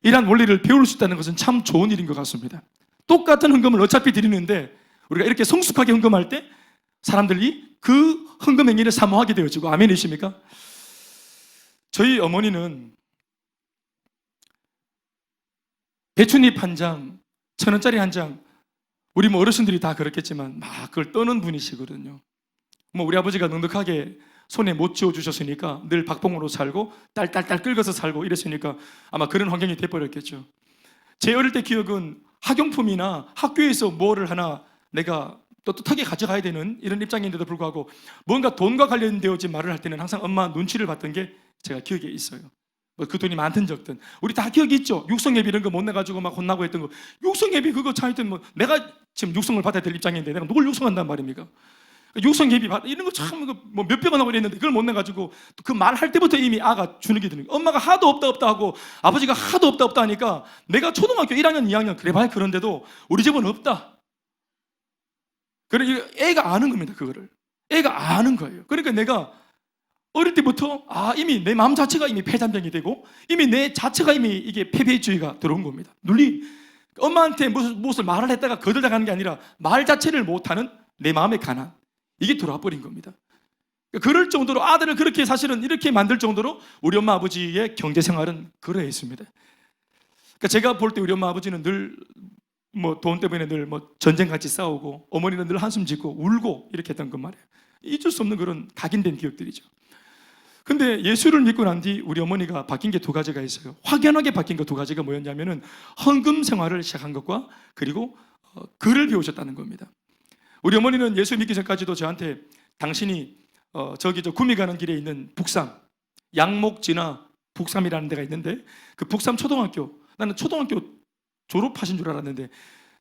이러한 원리를 배울 수 있다는 것은 참 좋은 일인 것 같습니다. 똑같은 헌금을 어차피 드리는데 우리가 이렇게 성숙하게 헌금할 때 사람들이 그 헌금 행위를 사모하게 되어지고, 아멘이십니까? 저희 어머니는 배춧잎 한 장, 1,000원짜리 한 장, 우리 어르신들이 다 그렇겠지만 막 그걸 떠는 분이시거든요. 우리 아버지가 넉넉하게 손에 못 쥐어주셨으니까 늘 박봉으로 살고 딸딸딸 긁어서 살고 이랬으니까 아마 그런 환경이 돼버렸겠죠. 제 어릴 때 기억은 학용품이나 학교에서 뭐를 하나 내가 떳떳하게 가져가야 되는 이런 입장인데도 불구하고 뭔가 돈과 관련되어진 말을 할 때는 항상 엄마 눈치를 봤던 게 제가 기억에 있어요. 그 돈이 많든 적든 우리 다 기억이 있죠. 육성예비 이런 거 못 내가지고 막 혼나고 했던 거. 육성예비 그거 차이든 내가 지금 육성을 받아야 될 입장인데 내가 누굴 육성한단 말입니까? 육성예비 이런 거 참 몇백 원 하고 이랬는데 그걸 못 내가지고 그 말할 때부터 이미 아가 주눅이 드는 거예요. 엄마가 하도 없다 하고 아버지가 하도 없다 하니까 내가 초등학교 1학년 2학년 그래 봐야 그런데도 우리 집은 없다. 그래 애가 아는 겁니다. 그거를 애가 아는 거예요. 그러니까 내가 어릴 때부터 이미 내 마음 자체가 이미 폐잔병이 되고 이미 내 자체가 이미 이게 패배주의가 들어온 겁니다. 엄마한테 무엇을 말을 했다가 거들다가는 게 아니라 말 자체를 못하는 내 마음의 가난, 이게 들어와 버린 겁니다. 그럴 정도로 아들을 그렇게 사실은 이렇게 만들 정도로 우리 엄마 아버지의 경제 생활은 그러했습니다. 그러니까 제가 볼 때 우리 엄마 아버지는 늘 돈 때문에 늘 전쟁같이 싸우고 어머니는 늘 한숨 짓고 울고 이렇게 했던 것 말이에요. 잊을 수 없는 그런 각인된 기억들이죠. 근데 예수를 믿고 난 뒤 우리 어머니가 바뀐 게 두 가지가 있어요. 확연하게 바뀐 거 두 가지가 뭐였냐면은 헌금 생활을 시작한 것과 그리고 글을 배우셨다는 겁니다. 우리 어머니는 예수 믿기 전까지도 저한테 당신이 저기 구미 가는 길에 있는 북삼, 양목지나 북삼이라는 데가 있는데 그 북삼 초등학교, 나는 초등학교 졸업하신 줄 알았는데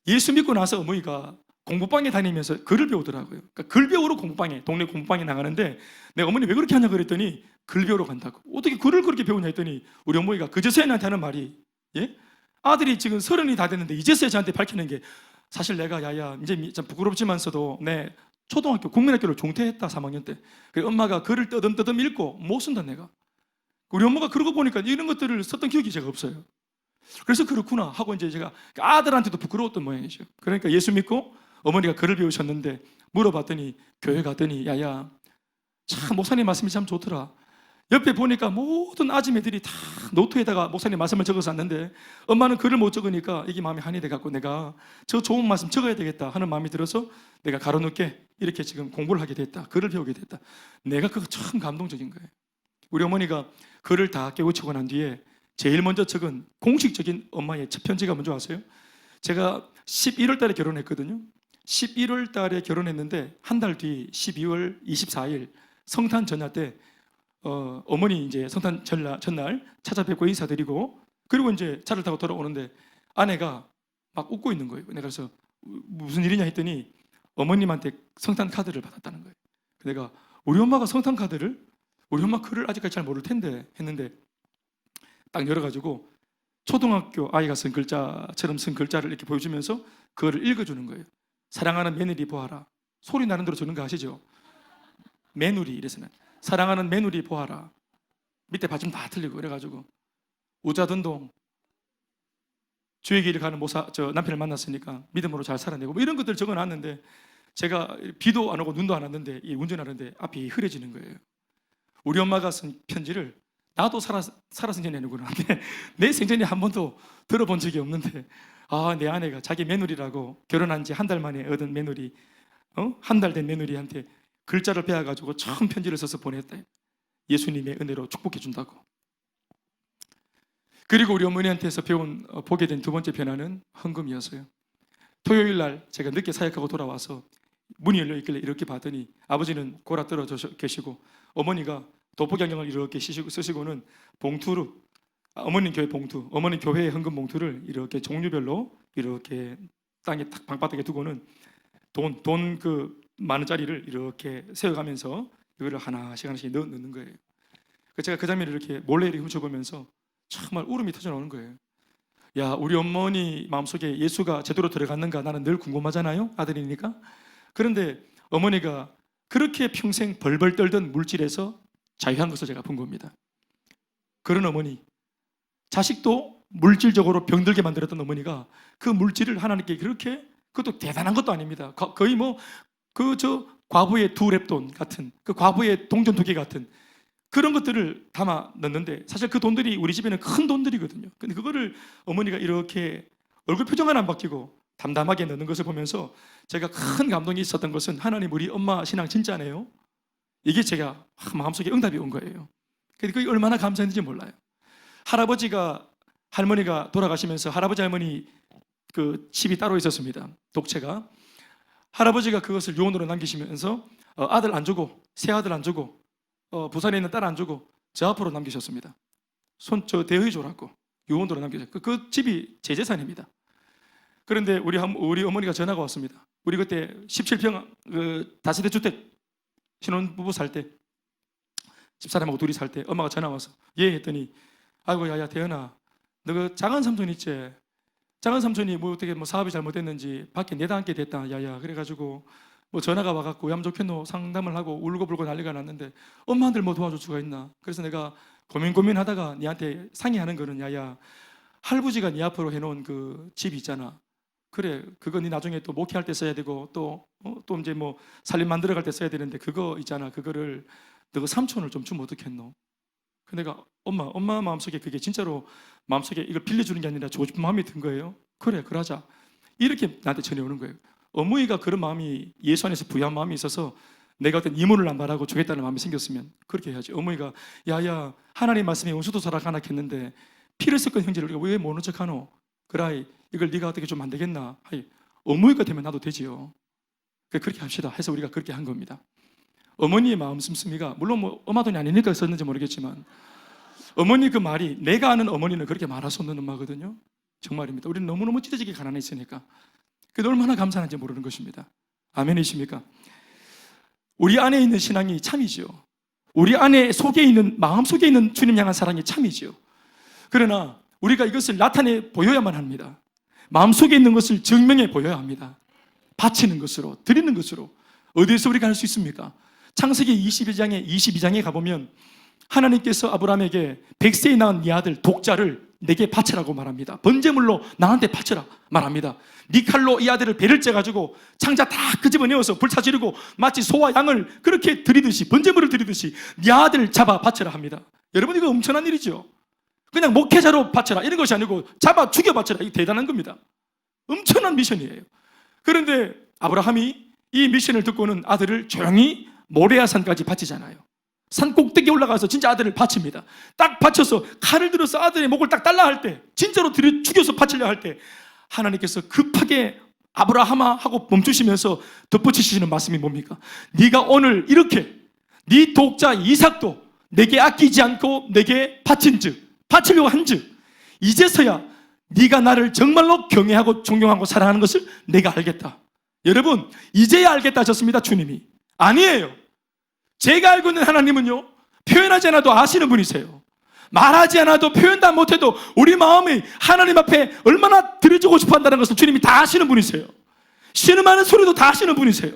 예수 믿고 나서 어머니가 공부방에 다니면서 글을 배우더라고요. 그러니까 글 배우러 동네 공부방에 나가는데 내가 어머니 왜 그렇게 하냐 그랬더니 글 배우러 간다고. 어떻게 글을 그렇게 배우냐 했더니 우리 어머니가 그제서야 나한테 하는 말이, 아들이 지금 30이 다 됐는데 이제서야 저한테 밝히는 게, 사실 내가 야야 이제 참 부끄럽지만서도 내 초등학교 국민학교를 종퇴했다 3학년 때. 그래서 엄마가 글을 떠듬떠듬 읽고 못 쓴다 내가. 우리 엄마가 그러고 보니까 이런 것들을 썼던 기억이 제가 없어요. 그래서 그렇구나 하고 이제 제가 아들한테도 부끄러웠던 모양이죠. 그러니까 예수 믿고 어머니가 글을 배우셨는데 물어봤더니 교회 갔더니 야야 참 목사님 말씀이 참 좋더라. 옆에 보니까 모든 아줌매들이 다 노트에다가 목사님 말씀을 적어서 놨는데 엄마는 글을 못 적으니까 이게 마음이 한이 돼갖고 내가 저 좋은 말씀 적어야 되겠다 하는 마음이 들어서 내가 가로놓게 이렇게 지금 공부를 하게 됐다. 글을 배우게 됐다. 내가 그거 참 감동적인 거예요. 우리 어머니가 글을 다 깨우치고 난 뒤에 제일 먼저 적은 공식적인 엄마의 첫 편지가 뭔지 아세요? 제가 11월 달에 결혼했거든요. 11월 달에 결혼했는데 한 달 뒤 12월 24일 성탄 전야 때 어머니 이제 성탄 전날 찾아뵙고 인사드리고 그리고 이제 차를 타고 돌아오는데 아내가 막 웃고 있는 거예요. 내가 그래서 무슨 일이냐 했더니 어머님한테 성탄 카드를 받았다는 거예요. 내가 우리 엄마가 성탄 카드를 우리 엄마 글을 아직까지 잘 모를 텐데 했는데 딱 열어가지고 초등학교 아이가 쓴 글자처럼 쓴 글자를 이렇게 보여주면서 그거를 읽어주는 거예요. 사랑하는 며느리 보아라. 소리 나는 대로 주는 거 아시죠? 며느리 이래서는 사랑하는 며느리 보아라. 밑에 받침 다 틀리고 그래가지고 우자든동 주의 길을 가는 남편을 만났으니까 믿음으로 잘 살아내고 뭐 이런 것들 적어놨는데 제가 비도 안 오고 눈도 안 왔는데 운전하는데 앞이 흐려지는 거예요. 우리 엄마가 쓴 편지를 나도 살아서 내는구나. 내 생전에 한 번도 들어본 적이 없는데 내 아내가 자기 며느리라고 결혼한 지 한 달 만에 얻은 며느리, 한 달 된 며느리한테 글자를 배워가지고 처음 편지를 써서 보냈다. 예수님의 은혜로 축복해 준다고. 그리고 우리 어머니한테서 보게 된 두 번째 변화는 헌금이었어요. 토요일 날 제가 늦게 사역하고 돌아와서 문이 열려 있길래 이렇게 봤더니 아버지는 골아 떨어져 계시고 어머니가 돋보기 안경을 이렇게 쓰시고는 봉투로 어머니 교회 봉투, 어머니 교회의 헌금 봉투를 이렇게 종류별로 이렇게 땅에 딱 방바닥에 두고는 돈 그 만 원짜리를 이렇게 세워가면서 이거를 하나씩 넣는 거예요. 제가 그 장면을 이렇게 몰래 이렇게 훔쳐보면서 정말 울음이 터져 나오는 거예요. 야, 우리 어머니 마음속에 예수가 제대로 들어갔는가 나는 늘 궁금하잖아요. 아들이니까. 그런데 어머니가 그렇게 평생 벌벌 떨던 물질에서 자유한 것을 제가 본 겁니다. 그런 어머니, 자식도 물질적으로 병들게 만들었던 어머니가 그 물질을 하나님께 그렇게, 그것도 대단한 것도 아닙니다. 거의 과부의 두 랩돈 같은, 그 과부의 동전 두 개 같은 그런 것들을 담아 넣는데 사실 그 돈들이 우리 집에는 큰 돈들이거든요. 근데 그거를 어머니가 이렇게 얼굴 표정 하나 안 바뀌고 담담하게 넣는 것을 보면서 제가 큰 감동이 있었던 것은 하나님 우리 엄마 신앙 진짜네요. 이게 제가 마음속에 응답이 온 거예요. 근데 그게 얼마나 감사했는지 몰라요. 할머니가 돌아가시면서 할아버지 할머니 그 집이 따로 있었습니다. 독채가. 할아버지가 그것을 유언으로 남기시면서 아들 안 주고 새 아들 안 주고 부산에 있는 딸 안 주고 저 앞으로 남기셨습니다. 저 대의 조라고 유언으로 남기셨고 그 집이 제 재산입니다. 그런데 우리 어머니가 전화가 왔습니다. 우리 그때 17평 그 다세대 주택 신혼부부 살 때 집사람하고 둘이 살 때 엄마가 전화 와서 예 했더니 아이고 야야 대현아 너 그 작은 삼촌 있지? 작은 삼촌이 어떻게 사업이 잘못됐는지 밖에 내다앉게 됐다 야야 그래가지고 전화가 와갖고 왜 하면 좋겠노 상담을 하고 울고불고 난리가 났는데 엄마한테 뭐 도와줄 수가 있나. 그래서 내가 고민하다가 니한테 상의하는 거는 야야 할부지가 니 앞으로 해놓은 그 집 있잖아. 그래 그거 니 나중에 또 목회할 때 써야 되고 또 이제 살림 만들어갈 때 써야 되는데 그거 있잖아. 그거를 너가 삼촌을 좀 주면 어떻겠노. 그 내가 엄마 마음속에 그게 진짜로 마음속에 이걸 빌려주는 게 아니라 주고 싶은 마음이 든 거예요. 그래 그러자 이렇게 나한테 전해오는 거예요. 어머니가 그런 마음이 예수 안에서 부유한 마음이 있어서 내가 어떤 이문을 안 바라고 주겠다는 마음이 생겼으면 그렇게 해야지. 어머니가 야야 하나님 말씀에 원수도 살아가나 했는데 피를 섞은 형제를 우리가 왜 모른 척하노. 그라이 이걸 네가 어떻게 좀 안 되겠나. 어머니가 되면 나도 되지요. 그렇게 합시다 해서 우리가 그렇게 한 겁니다. 어머니의 마음 씀씀이가 물론 엄마 돈이 아니니까 썼는지 모르겠지만 어머니 그 말이 내가 아는 어머니는 그렇게 말할 수 없는 엄마거든요. 정말입니다. 우리는 너무너무 찢어지게 가난했으니까 그게 얼마나 감사한지 모르는 것입니다. 아멘이십니까? 우리 안에 있는 신앙이 참이지요. 우리 안에 마음 속에 있는 주님 향한 사랑이 참이지요. 그러나 우리가 이것을 나타내 보여야만 합니다. 마음 속에 있는 것을 증명해 보여야 합니다. 바치는 것으로, 드리는 것으로. 어디에서 우리가 할 수 있습니까? 창세기 22장에 가보면 하나님께서 아브라함에게 100세에 낳은 네 아들 독자를 내게 바치라고 말합니다. 번제물로 나한테 바쳐라 말합니다. 네 칼로 이 아들을 배를 째가지고 창자 다 끄집어내어서 불타지르고 마치 소와 양을 그렇게 드리듯이 번제물을 드리듯이 네 아들을 잡아 바쳐라 합니다. 여러분 이거 엄청난 일이죠. 그냥 목회자로 바쳐라 이런 것이 아니고 잡아 죽여 바쳐라. 이거 대단한 겁니다. 엄청난 미션이에요. 그런데 아브라함이 이 미션을 듣고는 아들을 조용히 모레아산까지 바치잖아요. 산 꼭대기에 올라가서 진짜 아들을 바칩니다. 딱 바쳐서 칼을 들어서 아들의 목을 딱 달라 할 때 진짜로 죽여서 바치려 할 때 하나님께서 급하게 아브라함아 하고 멈추시면서 덧붙이시는 말씀이 뭡니까? 네가 오늘 이렇게 네 독자 이삭도 내게 아끼지 않고 내게 바치려고 한즉 이제서야 네가 나를 정말로 경외하고 존경하고 사랑하는 것을 내가 알겠다. 여러분 이제야 알겠다 하셨습니다. 주님이 아니에요. 제가 알고 있는 하나님은요, 표현하지 않아도 아시는 분이세요. 말하지 않아도 표현도 못해도 우리 마음이 하나님 앞에 얼마나 드려주고 싶어 한다는 것을 주님이 다 아시는 분이세요. 신음하는 소리도 다 아시는 분이세요.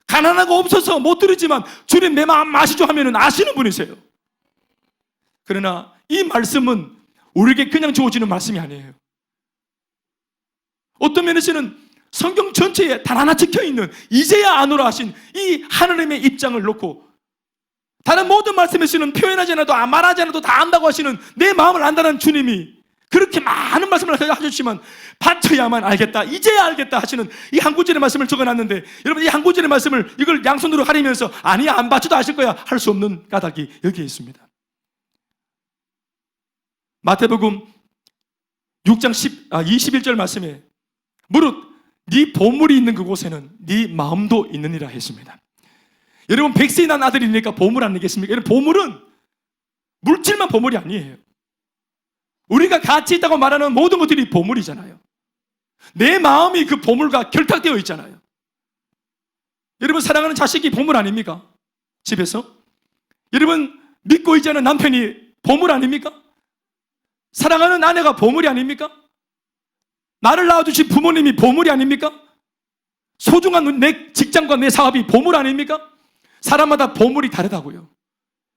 가난하고 없어서 못 드리지만 주님 내 마음 아시죠 하면은 아시는 분이세요. 그러나 이 말씀은 우리에게 그냥 주어지는 말씀이 아니에요. 어떤 면에서는 성경 전체에 단 하나 적혀있는 이제야 아노라 하신 이 하나님의 입장을 놓고 다른 모든 말씀에서는 표현하지 않아도 말하지 않아도 다 안다고 하시는 내 마음을 안다는 주님이 그렇게 많은 말씀을 하셨지만 바쳐야만 알겠다, 이제야 알겠다 하시는 이 한 구절의 말씀을 적어놨는데, 여러분 이 한 구절의 말씀을 이걸 양손으로 가리면서 아니야 안 바쳐도 아실 거야 할 수 없는 까닭이 여기에 있습니다. 마태복음 6장 21절 말씀에 무릇 네 보물이 있는 그곳에는 네 마음도 있느니라 했습니다. 여러분 100세에 난 아들이니까 보물 아니겠습니까? 여러분 보물은 물질만 보물이 아니에요. 우리가 가치 있다고 말하는 모든 것들이 보물이잖아요. 내 마음이 그 보물과 결탁되어 있잖아요. 여러분 사랑하는 자식이 보물 아닙니까? 집에서 여러분 믿고 있지 않은 남편이 보물 아닙니까? 사랑하는 아내가 보물이 아닙니까? 나를 낳아주신 부모님이 보물이 아닙니까? 소중한 내 직장과 내 사업이 보물 아닙니까? 사람마다 보물이 다르다고요.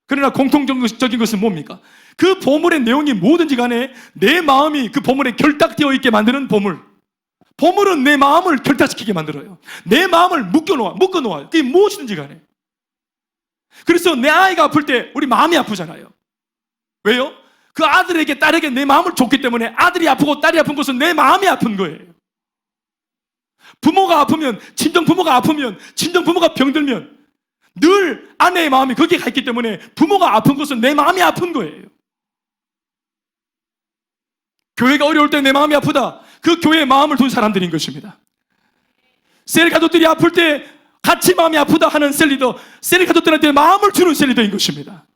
그러나 공통적인 것은 뭡니까? 그 보물의 내용이 뭐든지 간에 내 마음이 그 보물에 결탁되어 있게 만드는 보물. 보물은 내 마음을 결탁시키게 만들어요. 내 마음을 묶어놓아요. 그게 무엇이든지 간에. 그래서 내 아이가 아플 때 우리 마음이 아프잖아요. 왜요? 그 아들에게 딸에게 내 마음을 줬기 때문에 아들이 아프고 딸이 아픈 것은 내 마음이 아픈 거예요. 부모가 아프면, 친정부모가 아프면, 친정부모가 병들면 늘 아내의 마음이 거기에 가 있기 때문에 부모가 아픈 것은 내 마음이 아픈 거예요. 교회가 어려울 때 내 마음이 아프다. 그 교회의 마음을 둔 사람들인 것입니다. 셀 가족들이 아플 때 같이 마음이 아프다 하는 셀리더, 셀 가족들한테 마음을 주는 셀리더인 것입니다.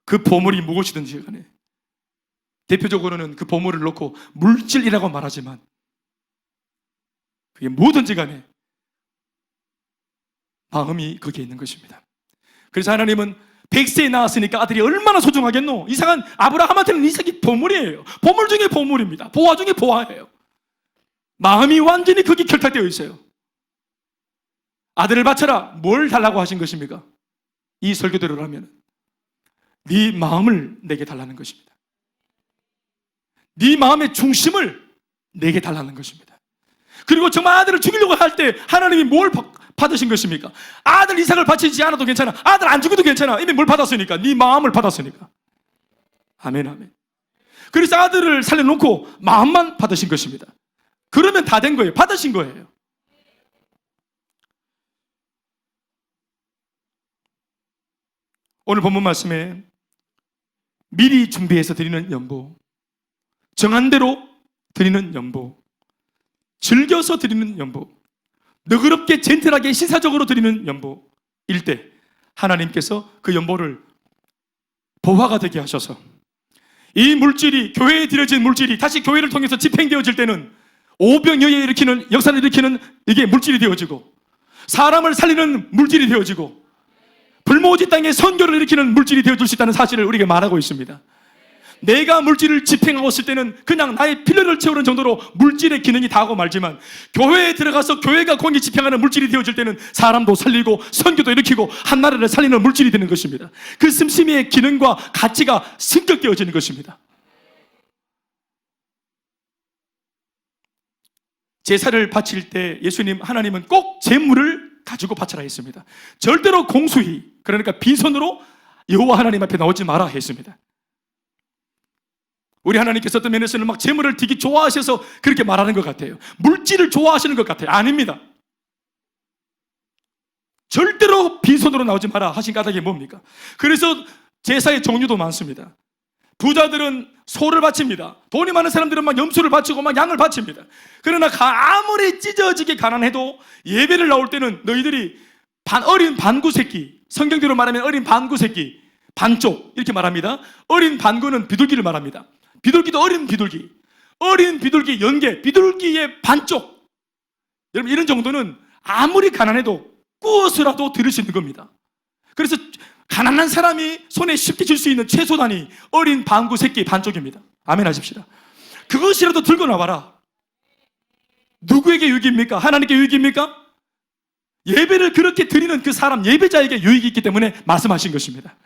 그 보물이 무엇이든지 간에 대표적으로는 그 보물을 놓고 물질이라고 말하지만 그게 뭐든지 간에 마음이 거기에 있는 것입니다. 그래서 하나님은 100세에 낳았으니까 아들이 얼마나 소중하겠노? 이상한 아브라함한테는 이삭이 보물이에요. 보물 중에 보물입니다. 보화 중에 보화예요. 마음이 완전히 거기 결탁되어 있어요. 아들을 바쳐라. 뭘 달라고 하신 것입니까? 이 설교대로라면 네 마음을 내게 달라는 것입니다. 네 마음의 중심을 내게 달라는 것입니다. 그리고 정말 아들을 죽이려고 할 때 하나님이 뭘 받으신 것입니까? 아들 이삭을 바치지 않아도 괜찮아. 아들 안 죽여도 괜찮아. 이미 뭘 받았으니까. 네 마음을 받았으니까. 아멘, 아멘. 그래서 아들을 살려놓고 마음만 받으신 것입니다. 그러면 다 된 거예요. 받으신 거예요. 오늘 본문 말씀에 미리 준비해서 드리는 연보, 정한 대로 드리는 연보, 즐겨서 드리는 연보, 너그럽게 젠틀하게 시사적으로 드리는 연보일 때 하나님께서 그 연보를 보화가 되게 하셔서 이 물질이, 교회에 드려진 물질이 다시 교회를 통해서 집행되어질 때는 오병이어에 일으키는, 역사를 일으키는 이게 물질이 되어지고, 사람을 살리는 물질이 되어지고, 불모지 땅에 선교를 일으키는 물질이 되어줄 수 있다는 사실을 우리에게 말하고 있습니다. 내가 물질을 집행하고 있을 때는 그냥 나의 필요를 채우는 정도로 물질의 기능이 다하고 말지만, 교회에 들어가서 교회가 공의 집행하는 물질이 되어질 때는 사람도 살리고 선교도 일으키고 한 나라를 살리는 물질이 되는 것입니다. 그 씀씀이의 기능과 가치가 승격되어지는 것입니다. 제사를 바칠 때 하나님은 꼭 제물을 가지고 바쳐라 했습니다. 절대로 공수히, 그러니까 빈손으로 여호와 하나님 앞에 나오지 마라 했습니다. 우리 하나님께서 어떤 면에서는 막 재물을 되게 좋아하셔서 그렇게 말하는 것 같아요. 물질을 좋아하시는 것 같아요. 아닙니다. 절대로 빈손으로 나오지 마라 하신 까닭이 뭡니까? 그래서 제사의 종류도 많습니다. 부자들은 소를 바칩니다. 돈이 많은 사람들은 막 염소를 바치고 막 양을 바칩니다. 그러나 아무리 찢어지게 가난해도 예배를 나올 때는 너희들이 어린 반구 새끼, 성경대로 말하면 어린 반구 새끼, 반쪽 이렇게 말합니다. 어린 반구는 비둘기를 말합니다. 비둘기도 어린 비둘기 연계, 비둘기의 반쪽. 여러분 이런 정도는 아무리 가난해도 구워서라도 드릴 수 있는 겁니다. 그래서 가난한 사람이 손에 쉽게 줄 수 있는 채소단이 어린 방구 새끼 반쪽입니다. 아멘 하십시다. 그것이라도 들고 나와라. 누구에게 유익입니까? 하나님께 유익입니까? 예배를 그렇게 드리는 그 사람, 예배자에게 유익이 있기 때문에 말씀하신 것입니다.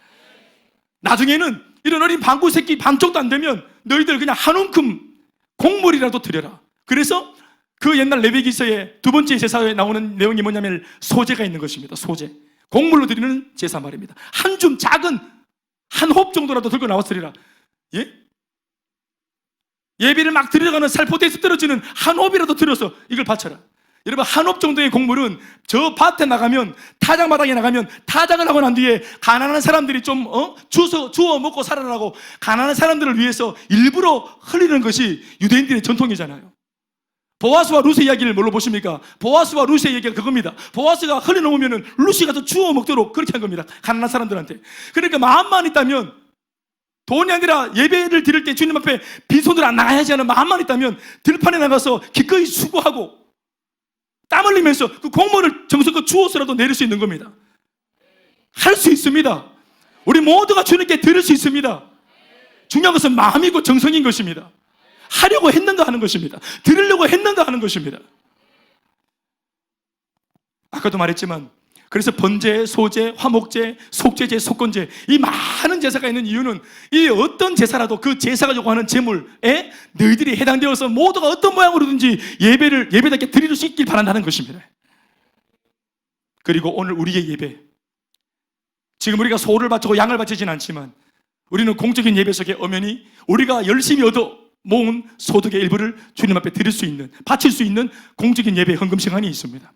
나중에는 이런 어린 방구 새끼 반쪽도 안 되면 너희들 그냥 한 움큼 곡물이라도 드려라. 그래서 그 옛날 레위기서의 두 번째 제사에 나오는 내용이 뭐냐면 소제가 있는 것입니다. 소제. 곡물로 드리는 제사 말입니다. 한 줌 작은 한 홉 정도라도 들고 나왔으리라. 예? 예배를 막 드려가는 살포대에서 떨어지는 한 홉이라도 들여서 이걸 바쳐라. 여러분, 한 홉 정도의 곡물은 저 밭에 나가면, 타작마당에 나가면 타작을 하고 난 뒤에 가난한 사람들이 좀 주워 먹고 살아라고 가난한 사람들을 위해서 일부러 흘리는 것이 유대인들의 전통이잖아요. 보아스와 루스 이야기를 뭘로 보십니까? 보아스와 루스의 얘기가 그겁니다. 보아스가 흘려놓으면 루시가 더 주워 먹도록 그렇게 한 겁니다. 가난한 사람들한테. 그러니까 마음만 있다면, 돈이 아니라 예배를 드릴 때 주님 앞에 빈손으로 안 나가야지 하는 마음만 있다면 들판에 나가서 기꺼이 수고하고 땀 흘리면서 그 곡물을 정성껏 주워서라도 내릴 수 있는 겁니다. 할 수 있습니다. 우리 모두가 주님께 드릴 수 있습니다. 중요한 것은 마음이고 정성인 것입니다. 하려고 했는가 하는 것입니다. 드리려고 했는가 하는 것입니다. 아까도 말했지만, 그래서 번제, 소제, 화목제, 속죄제, 속건제, 이 많은 제사가 있는 이유는 이 어떤 제사라도 그 제사가 요구하는 제물에 너희들이 해당되어서 모두가 어떤 모양으로든지 예배답게 드릴 수 있길 바란다는 것입니다. 그리고 오늘 우리의 예배, 지금 우리가 소를 바치고 양을 바치진 않지만 우리는 공적인 예배 속에 엄연히 우리가 열심히 얻어 모은 소득의 일부를 주님 앞에 드릴 수 있는, 바칠 수 있는 공적인 예배 헌금 시간이 있습니다.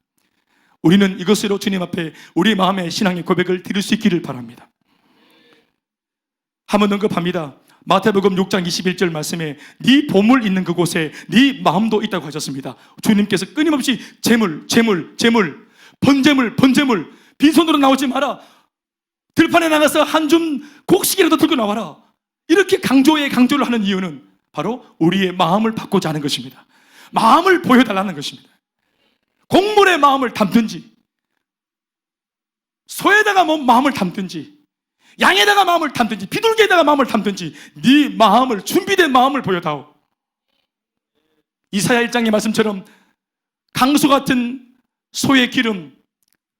우리는 이것으로 주님 앞에 우리 마음의 신앙의 고백을 드릴 수 있기를 바랍니다. 한번 언급합니다. 마태복음 6장 21절 말씀에 네 보물 있는 그곳에 네 마음도 있다고 하셨습니다. 주님께서 끊임없이 재물, 번제물, 빈손으로 나오지 마라. 들판에 나가서 한 줌 곡식이라도 들고 나와라. 이렇게 강조를 하는 이유는 바로 우리의 마음을 바꾸자 하는 것입니다. 마음을 보여달라는 것입니다. 곡물의 마음을 담든지, 소에다가 마음을 담든지, 양에다가 마음을 담든지, 비둘기에다가 마음을 담든지 네 마음을, 준비된 마음을 보여다오. 이사야 1장의 말씀처럼 강수 같은 소의 기름,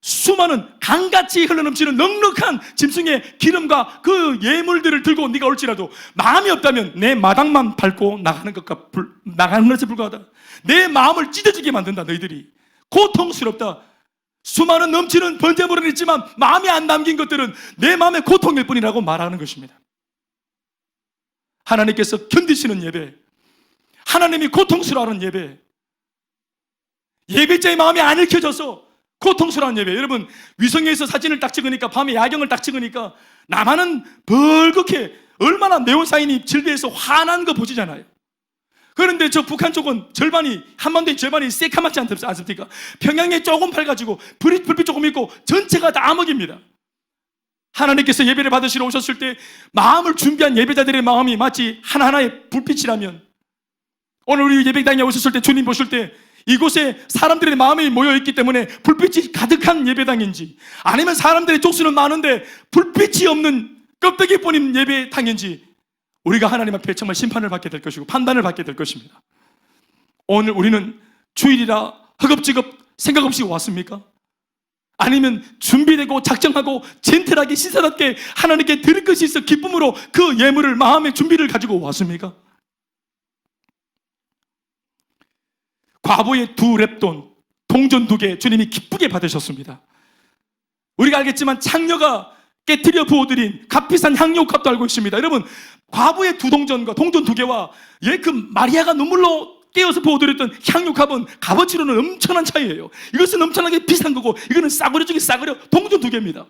수많은 강같이 흘러넘치는 넉넉한 짐승의 기름과 그 예물들을 들고 네가 올지라도 마음이 없다면 내 마당만 밟고 나가는 것에 불과하다. 내 마음을 찢어지게 만든다. 너희들이 고통스럽다. 수많은 넘치는 번제물은 있지만 마음이 안 담긴 것들은 내 마음의 고통일 뿐이라고 말하는 것입니다. 하나님께서 견디시는 예배, 하나님이 고통스러워하는 예배, 예배자의 마음이 안 읽혀져서 고통스러운 예배. 여러분, 위성에서 사진을 딱 찍으니까, 밤에 야경을 딱 찍으니까 나만은 벌겋게 얼마나 네온사인이 질비해서 환한 거 보시잖아요. 그런데 저 북한 쪽은 절반이, 한반도의 절반이 새카맣지 않습니까? 평양에 조금 밝아지고 불빛 조금 있고 전체가 다 암흑입니다. 하나님께서 예배를 받으시러 오셨을 때 마음을 준비한 예배자들의 마음이 마치 하나하나의 불빛이라면, 오늘 우리 예배당에 오셨을 때 주님 보실 때 이곳에 사람들의 마음이 모여있기 때문에 불빛이 가득한 예배당인지, 아니면 사람들의 족수는 많은데 불빛이 없는 껍데기뿐인 예배당인지, 우리가 하나님 앞에 정말 심판을 받게 될 것이고 판단을 받게 될 것입니다. 오늘 우리는 주일이라 허겁지겁 생각 없이 왔습니까? 아니면 준비되고 작정하고 젠틀하게 시사답게 하나님께 드릴 것이 있어 기쁨으로 그 예물을, 마음의 준비를 가지고 왔습니까? 과부의 2렙돈, 동전 2개 주님이 기쁘게 받으셨습니다. 우리가 알겠지만 창녀가 깨트려 부어드린 값비싼 향료값도 알고 있습니다. 여러분, 과부의 2동전과 동전 2개와 그 마리아가 눈물로 깨어서 부어드렸던 향료값은 값어치로는 엄청난 차이예요. 이것은 엄청나게 비싼 거고 이거는 싸구려 중에 싸구려 동전 2개입니다.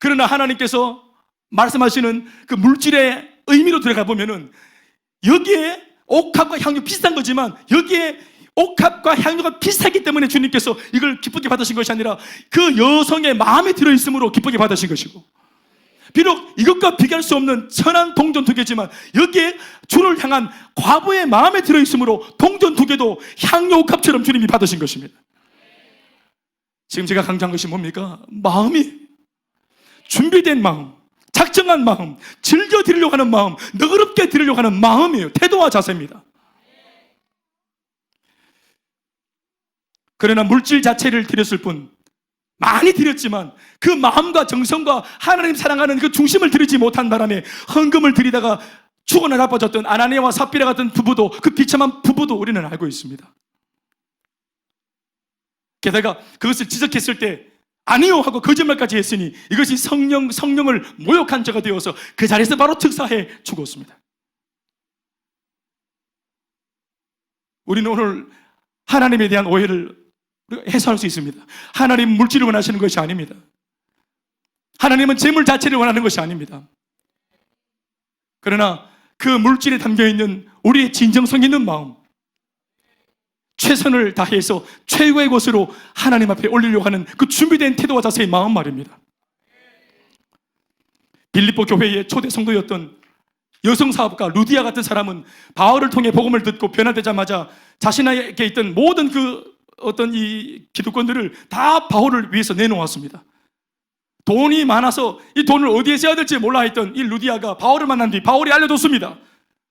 그러나 하나님께서 말씀하시는 그 물질의 의미로 들어가 보면은 여기에 옥합과 향료 비싼 거지만 여기에 옥합과 향료가 비싸기 때문에 주님께서 이걸 기쁘게 받으신 것이 아니라 그 여성의 마음에 들어있음으로 기쁘게 받으신 것이고, 비록 이것과 비교할 수 없는 천한 동전 2개지만 여기에 주를 향한 과부의 마음에 들어있음으로 동전 2개도 향료 옥합처럼 주님이 받으신 것입니다. 지금 제가 강조한 것이 뭡니까? 마음이 준비된 마음, 작정한 마음, 즐겨 드리려고 하는 마음, 너그럽게 드리려고 하는 마음이에요. 태도와 자세입니다. 그러나 물질 자체를 드렸을 뿐, 많이 드렸지만 그 마음과 정성과 하나님 사랑하는 그 중심을 드리지 못한 바람에 헌금을 드리다가 죽어나 나빠졌던 아나니아와 삽비라 같은 부부도, 그 비참한 부부도 우리는 알고 있습니다. 게다가 그것을 지적했을 때 아니요 하고 거짓말까지 했으니 이것이 성령을 모욕한 자가 되어서 그 자리에서 바로 즉사해 죽었습니다. 우리는 오늘 하나님에 대한 오해를 해소할 수 있습니다. 하나님은 물질을 원하시는 것이 아닙니다. 하나님은 재물 자체를 원하는 것이 아닙니다. 그러나 그 물질에 담겨있는 우리의 진정성 있는 마음, 최선을 다해서 최고의 것으로 하나님 앞에 올리려고 하는 그 준비된 태도와 자세의 마음 말입니다. 빌립보 교회의 초대 성도였던 여성 사업가 루디아 같은 사람은 바울을 통해 복음을 듣고 변화되자마자 자신에게 있던 모든 그 어떤 이 기득권들을 다 바울을 위해서 내놓았습니다. 돈이 많아서 이 돈을 어디에 써야 될지 몰라 했던 이 루디아가 바울을 만난 뒤 바울이 알려줬습니다.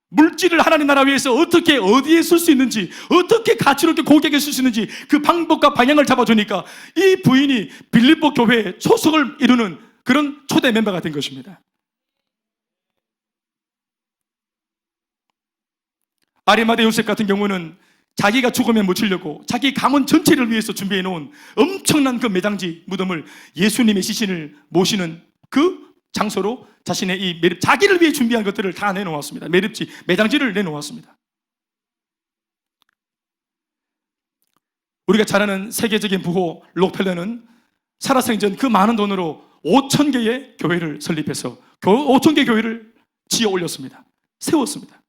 물질을 하나님 나라 위해서 어떻게 어디에 쓸 수 있는지, 어떻게 가치롭게 고객에게 쓸 수 있는지 그 방법과 방향을 잡아주니까 이 부인이 빌립보 교회의 초석을 이루는 그런 초대 멤버가 된 것입니다. 아리마대 요셉 같은 경우는 자기가 죽으면 묻히려고 자기 가문 전체를 위해서 준비해 놓은 엄청난 그 매장지 무덤을 예수님의 시신을 모시는 그 장소로 자신의 이 매립, 자기를 위해 준비한 것들을 다 내놓았습니다. 매립지, 매장지를 내놓았습니다. 우리가 잘 아는 세계적인 부호 록펠러는 살아생전 그 많은 돈으로 5,000개의 교회를 설립해서 5,000개 교회를 지어 올렸습니다. 세웠습니다.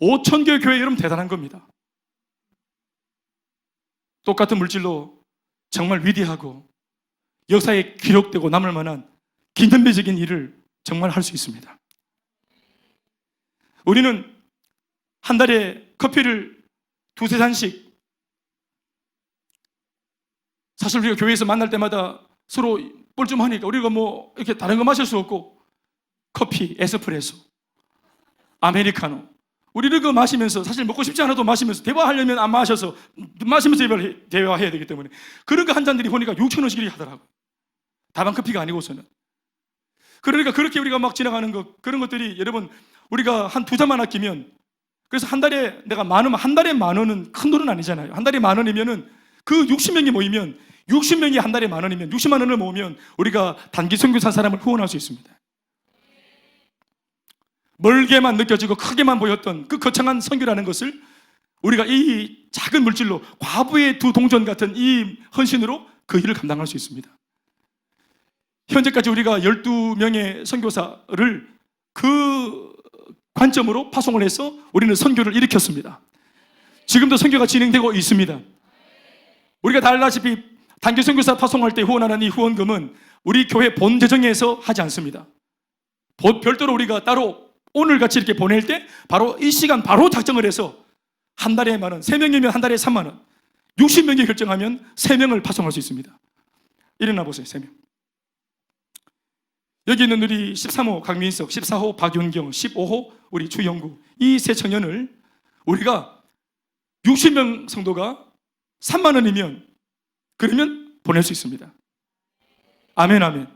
5,000개 교회, 여러분 대단한 겁니다. 똑같은 물질로 정말 위대하고 역사에 기록되고 남을 만한 기념비적인 일을 정말 할 수 있습니다. 우리는 한 달에 커피를 두세 잔씩, 사실 우리가 교회에서 만날 때마다 서로 뻘쭘하니까 우리가 뭐 이렇게 다른 거 마실 수 없고 커피, 에스프레소, 아메리카노, 우리를 그 마시면서 사실 먹고 싶지 않아도 마시면서 대화하려면 안 마셔서 마시면서 대화해야 되기 때문에 그런 거 한 잔들이 보니까 6,000원씩이 하더라고요. 다방 커피가 아니고서는. 그러니까 그렇게 우리가 막 지나가는 것, 그런 것들이 여러분 우리가 한 두 잔만 아끼면, 그래서 한 달에 내가 한 달에 10,000원은 큰 돈은 아니잖아요. 한 달에 10,000원이면은 그 60명이 모이면 60명이 한 달에 10,000원이면 60만 원을 모으면 우리가 단기 선교사 사람을 후원할 수 있습니다. 멀게만 느껴지고 크게만 보였던 그 거창한 선교라는 것을 우리가 이 작은 물질로 과부의 두 동전 같은 이 헌신으로 그 일을 감당할 수 있습니다. 현재까지 우리가 12명의 선교사를 그 관점으로 파송을 해서 우리는 선교를 일으켰습니다. 지금도 선교가 진행되고 있습니다. 우리가 다 알다시피 단기 선교사 파송할 때 후원하는 이 후원금은 우리 교회 본 재정에서 하지 않습니다. 별도로 우리가 따로 오늘같이 이렇게 보낼 때 바로 이 시간 바로 작정을 해서 한 달에 10,000원, 3명이면 한 달에 30,000원, 60명이 결정하면 3명을 파송할 수 있습니다. 일어나 보세요. 3명. 여기 있는 우리 13호 강민석, 14호 박윤경, 15호 우리 주영구, 이 세 청년을 우리가 60명 성도가 30,000원이면 그러면 보낼 수 있습니다. 아멘, 아멘.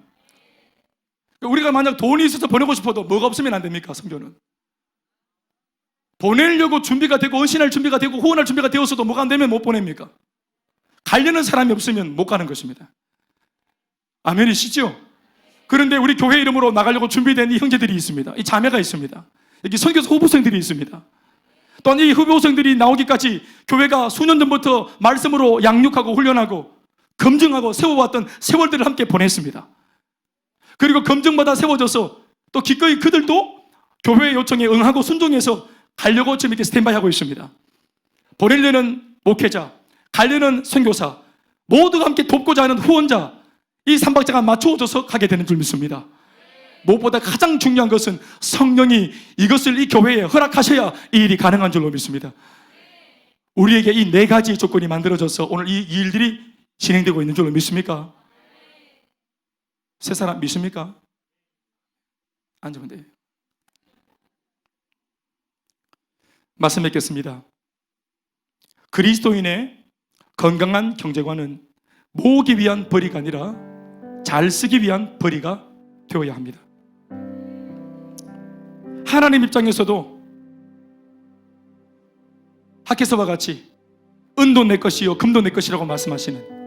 우리가 만약 돈이 있어서 보내고 싶어도 뭐가 없으면 안 됩니까? 선교는 보내려고 준비가 되고 헌신할 준비가 되고 후원할 준비가 되었어도 뭐가 안 되면 못 보냅니까? 가려는 사람이 없으면 못 가는 것입니다. 아멘이시죠? 그런데 우리 교회 이름으로 나가려고 준비된 이 형제들이 있습니다. 이 자매가 있습니다. 여기 선교사 후보생들이 있습니다. 또한 이 후보생들이 나오기까지 교회가 수년 전부터 말씀으로 양육하고 훈련하고 검증하고 세워왔던 세월들을 함께 보냈습니다. 그리고 검증받아 세워져서 또 기꺼이 그들도 교회의 요청에 응하고 순종해서 가려고 지금 이렇게 스탠바이하고 있습니다. 보내려는 목회자, 가려는 선교사, 모두가 함께 돕고자 하는 후원자, 이 삼박자가 맞추어져서 가게 되는 줄 믿습니다. 무엇보다 가장 중요한 것은 성령이 이것을 이 교회에 허락하셔야 이 일이 가능한 줄로 믿습니다. 우리에게 이 4가지 조건이 만들어져서 오늘 이 일들이 진행되고 있는 줄로 믿습니까? 세 사람 믿습니까? 앉으면 돼요. 말씀 뵙겠습니다. 그리스도인의 건강한 경제관은 모으기 위한 벌이가 아니라 잘 쓰기 위한 벌이가 되어야 합니다. 하나님 입장에서도 학개서와 같이 은도 내 것이요 금도 내 것이라고 말씀하시는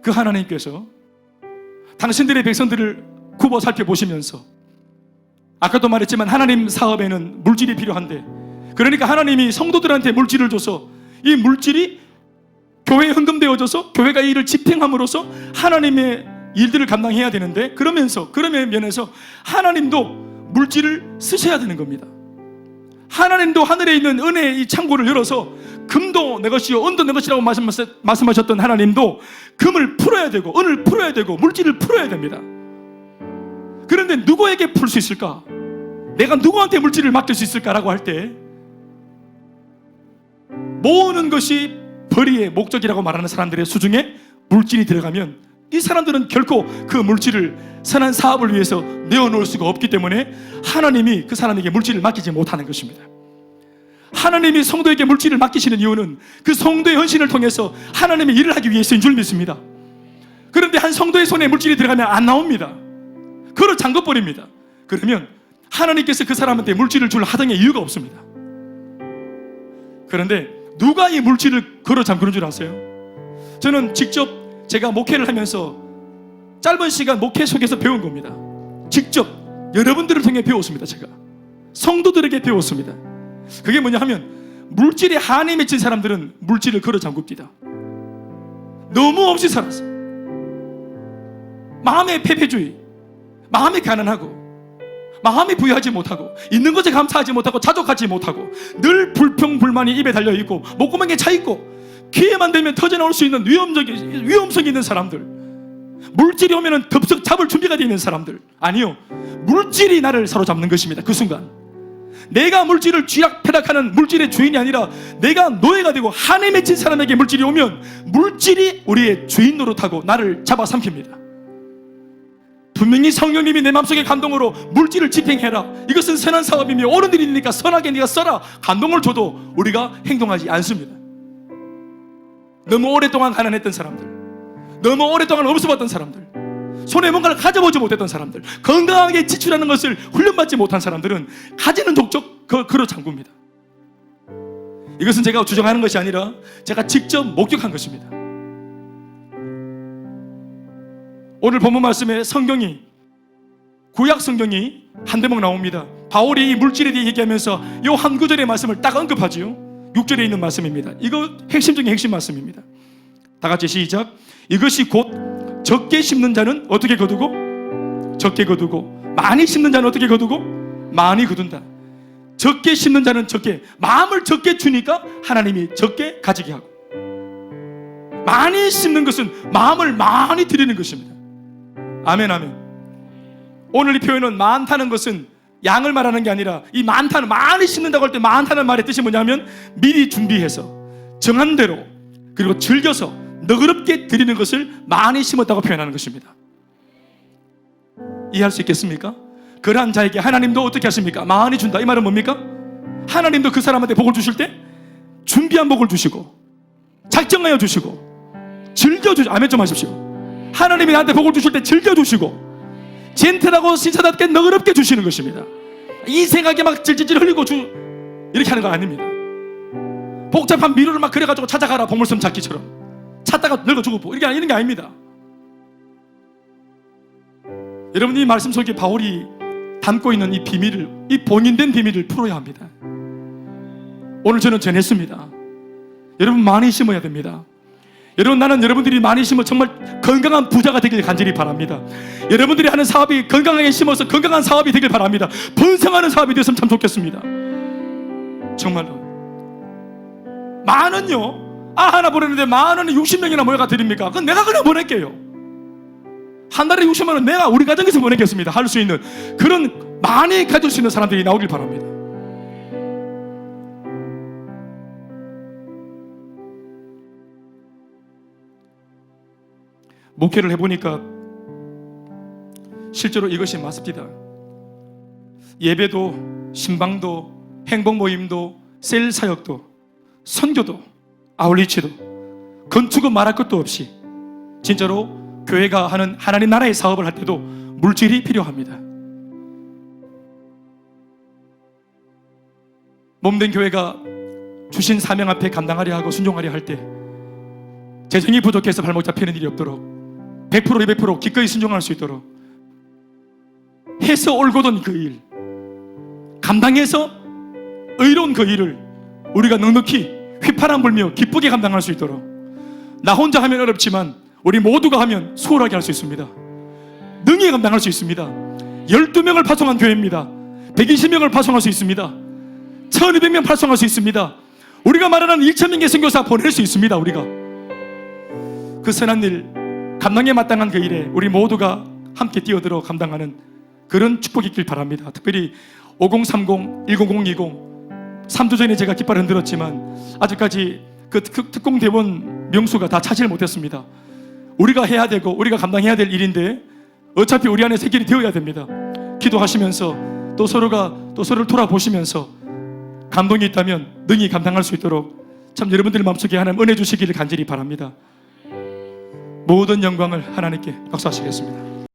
그 하나님께서 당신들의 백성들을 굽어 살펴보시면서 아까도 말했지만 하나님 사업에는 물질이 필요한데, 그러니까 하나님이 성도들한테 물질을 줘서 이 물질이 교회에 헌금되어져서 교회가 이 일을 집행함으로써 하나님의 일들을 감당해야 되는데, 그런 면에서 하나님도 물질을 쓰셔야 되는 겁니다. 하나님도 하늘에 있는 은혜의 이 창고를 열어서 금도 내 것이요 은도 내 것이라고 말씀하셨던 하나님도 금을 풀어야 되고 은을 풀어야 되고 물질을 풀어야 됩니다. 그런데 누구에게 풀 수 있을까? 내가 누구한테 물질을 맡길 수 있을까라고 할 때, 모으는 것이 벌이의 목적이라고 말하는 사람들의 수중에 물질이 들어가면 이 사람들은 결코 그 물질을 선한 사업을 위해서 내어놓을 수가 없기 때문에 하나님이 그 사람에게 물질을 맡기지 못하는 것입니다. 하나님이 성도에게 물질을 맡기시는 이유는 그 성도의 헌신을 통해서 하나님의 일을 하기 위해서인 줄 믿습니다. 그런데 한 성도의 손에 물질이 들어가면 안 나옵니다. 그걸 잠궈버립니다. 그러면 하나님께서 그 사람한테 물질을 줄 하등의 이유가 없습니다. 그런데 누가 이 물질을 걸어 잠그는 줄 아세요? 저는 직접 제가 목회를 하면서 짧은 시간 목회 속에서 배운 겁니다. 직접 여러분들을 통해 배웠습니다. 제가 성도들에게 배웠습니다. 그게 뭐냐 하면, 물질에 한이 맺힌 사람들은 물질을 걸어 잠굽니다. 너무 없이 살았어. 마음의 패배주의, 마음이 가난하고 마음이 부유하지 못하고 있는 것에 감사하지 못하고 자족하지 못하고 늘 불평불만이 입에 달려있고 목구멍에 차있고 기회만 되면 터져나올 수 있는 위험성이 있는 사람들, 물질이 오면 덥석 잡을 준비가 되어 있는 사람들, 아니요, 물질이 나를 사로잡는 것입니다. 그 순간 내가 물질을 쥐락펴락하는 물질의 주인이 아니라 내가 노예가 되고 한에 맺힌 사람에게 물질이 오면 물질이 우리의 주인 노릇하고 나를 잡아삼킵니다. 분명히 성령님이 내 마음속에 감동으로 물질을 집행해라, 이것은 선한 사업이며 옳은 일이니까 선하게 네가 써라, 감동을 줘도 우리가 행동하지 않습니다. 너무 오랫동안 가난했던 사람들, 너무 오랫동안 없어봤던 사람들, 손에 뭔가를 가져보지 못했던 사람들, 건강하게 지출하는 것을 훈련받지 못한 사람들은 가지는 족족 걸어 잠굽니다. 이것은 제가 주장하는 것이 아니라 제가 직접 목격한 것입니다. 오늘 본문 말씀에 성경이, 구약 성경이 한 대목 나옵니다. 바울이 이 물질에 대해 얘기하면서 이 한 구절의 말씀을 딱 언급하지요. 6절에 있는 말씀입니다. 이거 핵심 중에 핵심 말씀입니다. 다 같이 시작. 이것이 곧 적게 심는 자는 어떻게 거두고? 적게 거두고, 많이 심는 자는 어떻게 거두고? 많이 거둔다. 적게 심는 자는 적게, 마음을 적게 주니까 하나님이 적게 가지게 하고, 많이 심는 것은 마음을 많이 드리는 것입니다. 아멘, 아멘. 오늘 이 표현은 많다는 것은 양을 말하는 게 아니라, 이 많다는, 많이 심는다고 할 때 많다는 말의 뜻이 뭐냐면 미리 준비해서 정한 대로 그리고 즐겨서 너그럽게 드리는 것을 많이 심었다고 표현하는 것입니다. 이해할 수 있겠습니까? 그러한 자에게 하나님도 어떻게 하십니까? 많이 준다. 이 말은 뭡니까? 하나님도 그 사람한테 복을 주실 때 준비한 복을 주시고 작정하여 주시고 즐겨주시고, 아멘 좀 하십시오. 하나님이 나한테 복을 주실 때 즐겨주시고 젠틀하고 신사답게 너그럽게 주시는 것입니다. 인생하게 막 질질질 흘리고 이렇게 하는 거 아닙니다. 복잡한 미루를 막 그려가지고 찾아가라, 보물섬 찾기처럼 찾다가 늙어 죽고 이런 게 아닙니다. 여러분, 이 말씀 속에 바울이 담고 있는 이 비밀을, 이 봉인된 비밀을 풀어야 합니다. 오늘 저는 전했습니다. 여러분, 많이 심어야 됩니다. 여러분, 나는 여러분들이 많이 심어 정말 건강한 부자가 되길 간절히 바랍니다. 여러분들이 하는 사업이 건강하게 심어서 건강한 사업이 되길 바랍니다. 번성하는 사업이 되었으면 참 좋겠습니다. 정말로. 만은요, 하나 보내는데 10,000원에 60명이나 모여가 드립니까? 그건 내가 그냥 보낼게요. 한 달에 60만 원 내가 우리 가정에서 보내겠습니다. 할 수 있는 그런 많이 가질 수 있는 사람들이 나오길 바랍니다. 목회를 해보니까 실제로 이것이 맞습니다. 예배도, 신방도, 행복 모임도, 셀 사역도, 선교도, 아울리치도, 건축은 말할 것도 없이 진짜로 교회가 하는 하나님 나라의 사업을 할 때도 물질이 필요합니다. 몸된 교회가 주신 사명 앞에 감당하려 하고 순종하려 할 때 재정이 부족해서 발목 잡히는 일이 없도록 100% 200% 기꺼이 순종할 수 있도록 해서 올고던 그 일, 감당해서 의로운 그 일을 우리가 넉넉히 휘파람 불며 기쁘게 감당할 수 있도록, 나 혼자 하면 어렵지만 우리 모두가 하면 수월하게 할 수 있습니다. 능히 감당할 수 있습니다. 12명을 파송한 교회입니다. 120명을 파송할 수 있습니다. 1200명 파송할 수 있습니다. 우리가 말하는 1000명의 선교사 보낼 수 있습니다. 우리가 그 선한 일, 감당에 마땅한 그 일에 우리 모두가 함께 뛰어들어 감당하는 그런 축복이 있길 바랍니다. 특별히 5030, 1020, 3주 전에 제가 깃발을 흔들었지만 아직까지 그 특공대원 명수가 다 차지를 못했습니다. 우리가 해야 되고 우리가 감당해야 될 일인데 어차피 우리 안에 새길이 되어야 됩니다. 기도하시면서 또 서로를 돌아보시면서 감동이 있다면 능히 감당할 수 있도록 참 여러분들 마음속에 하나님 은혜 주시기를 간절히 바랍니다. 모든 영광을 하나님께 박수하시겠습니다.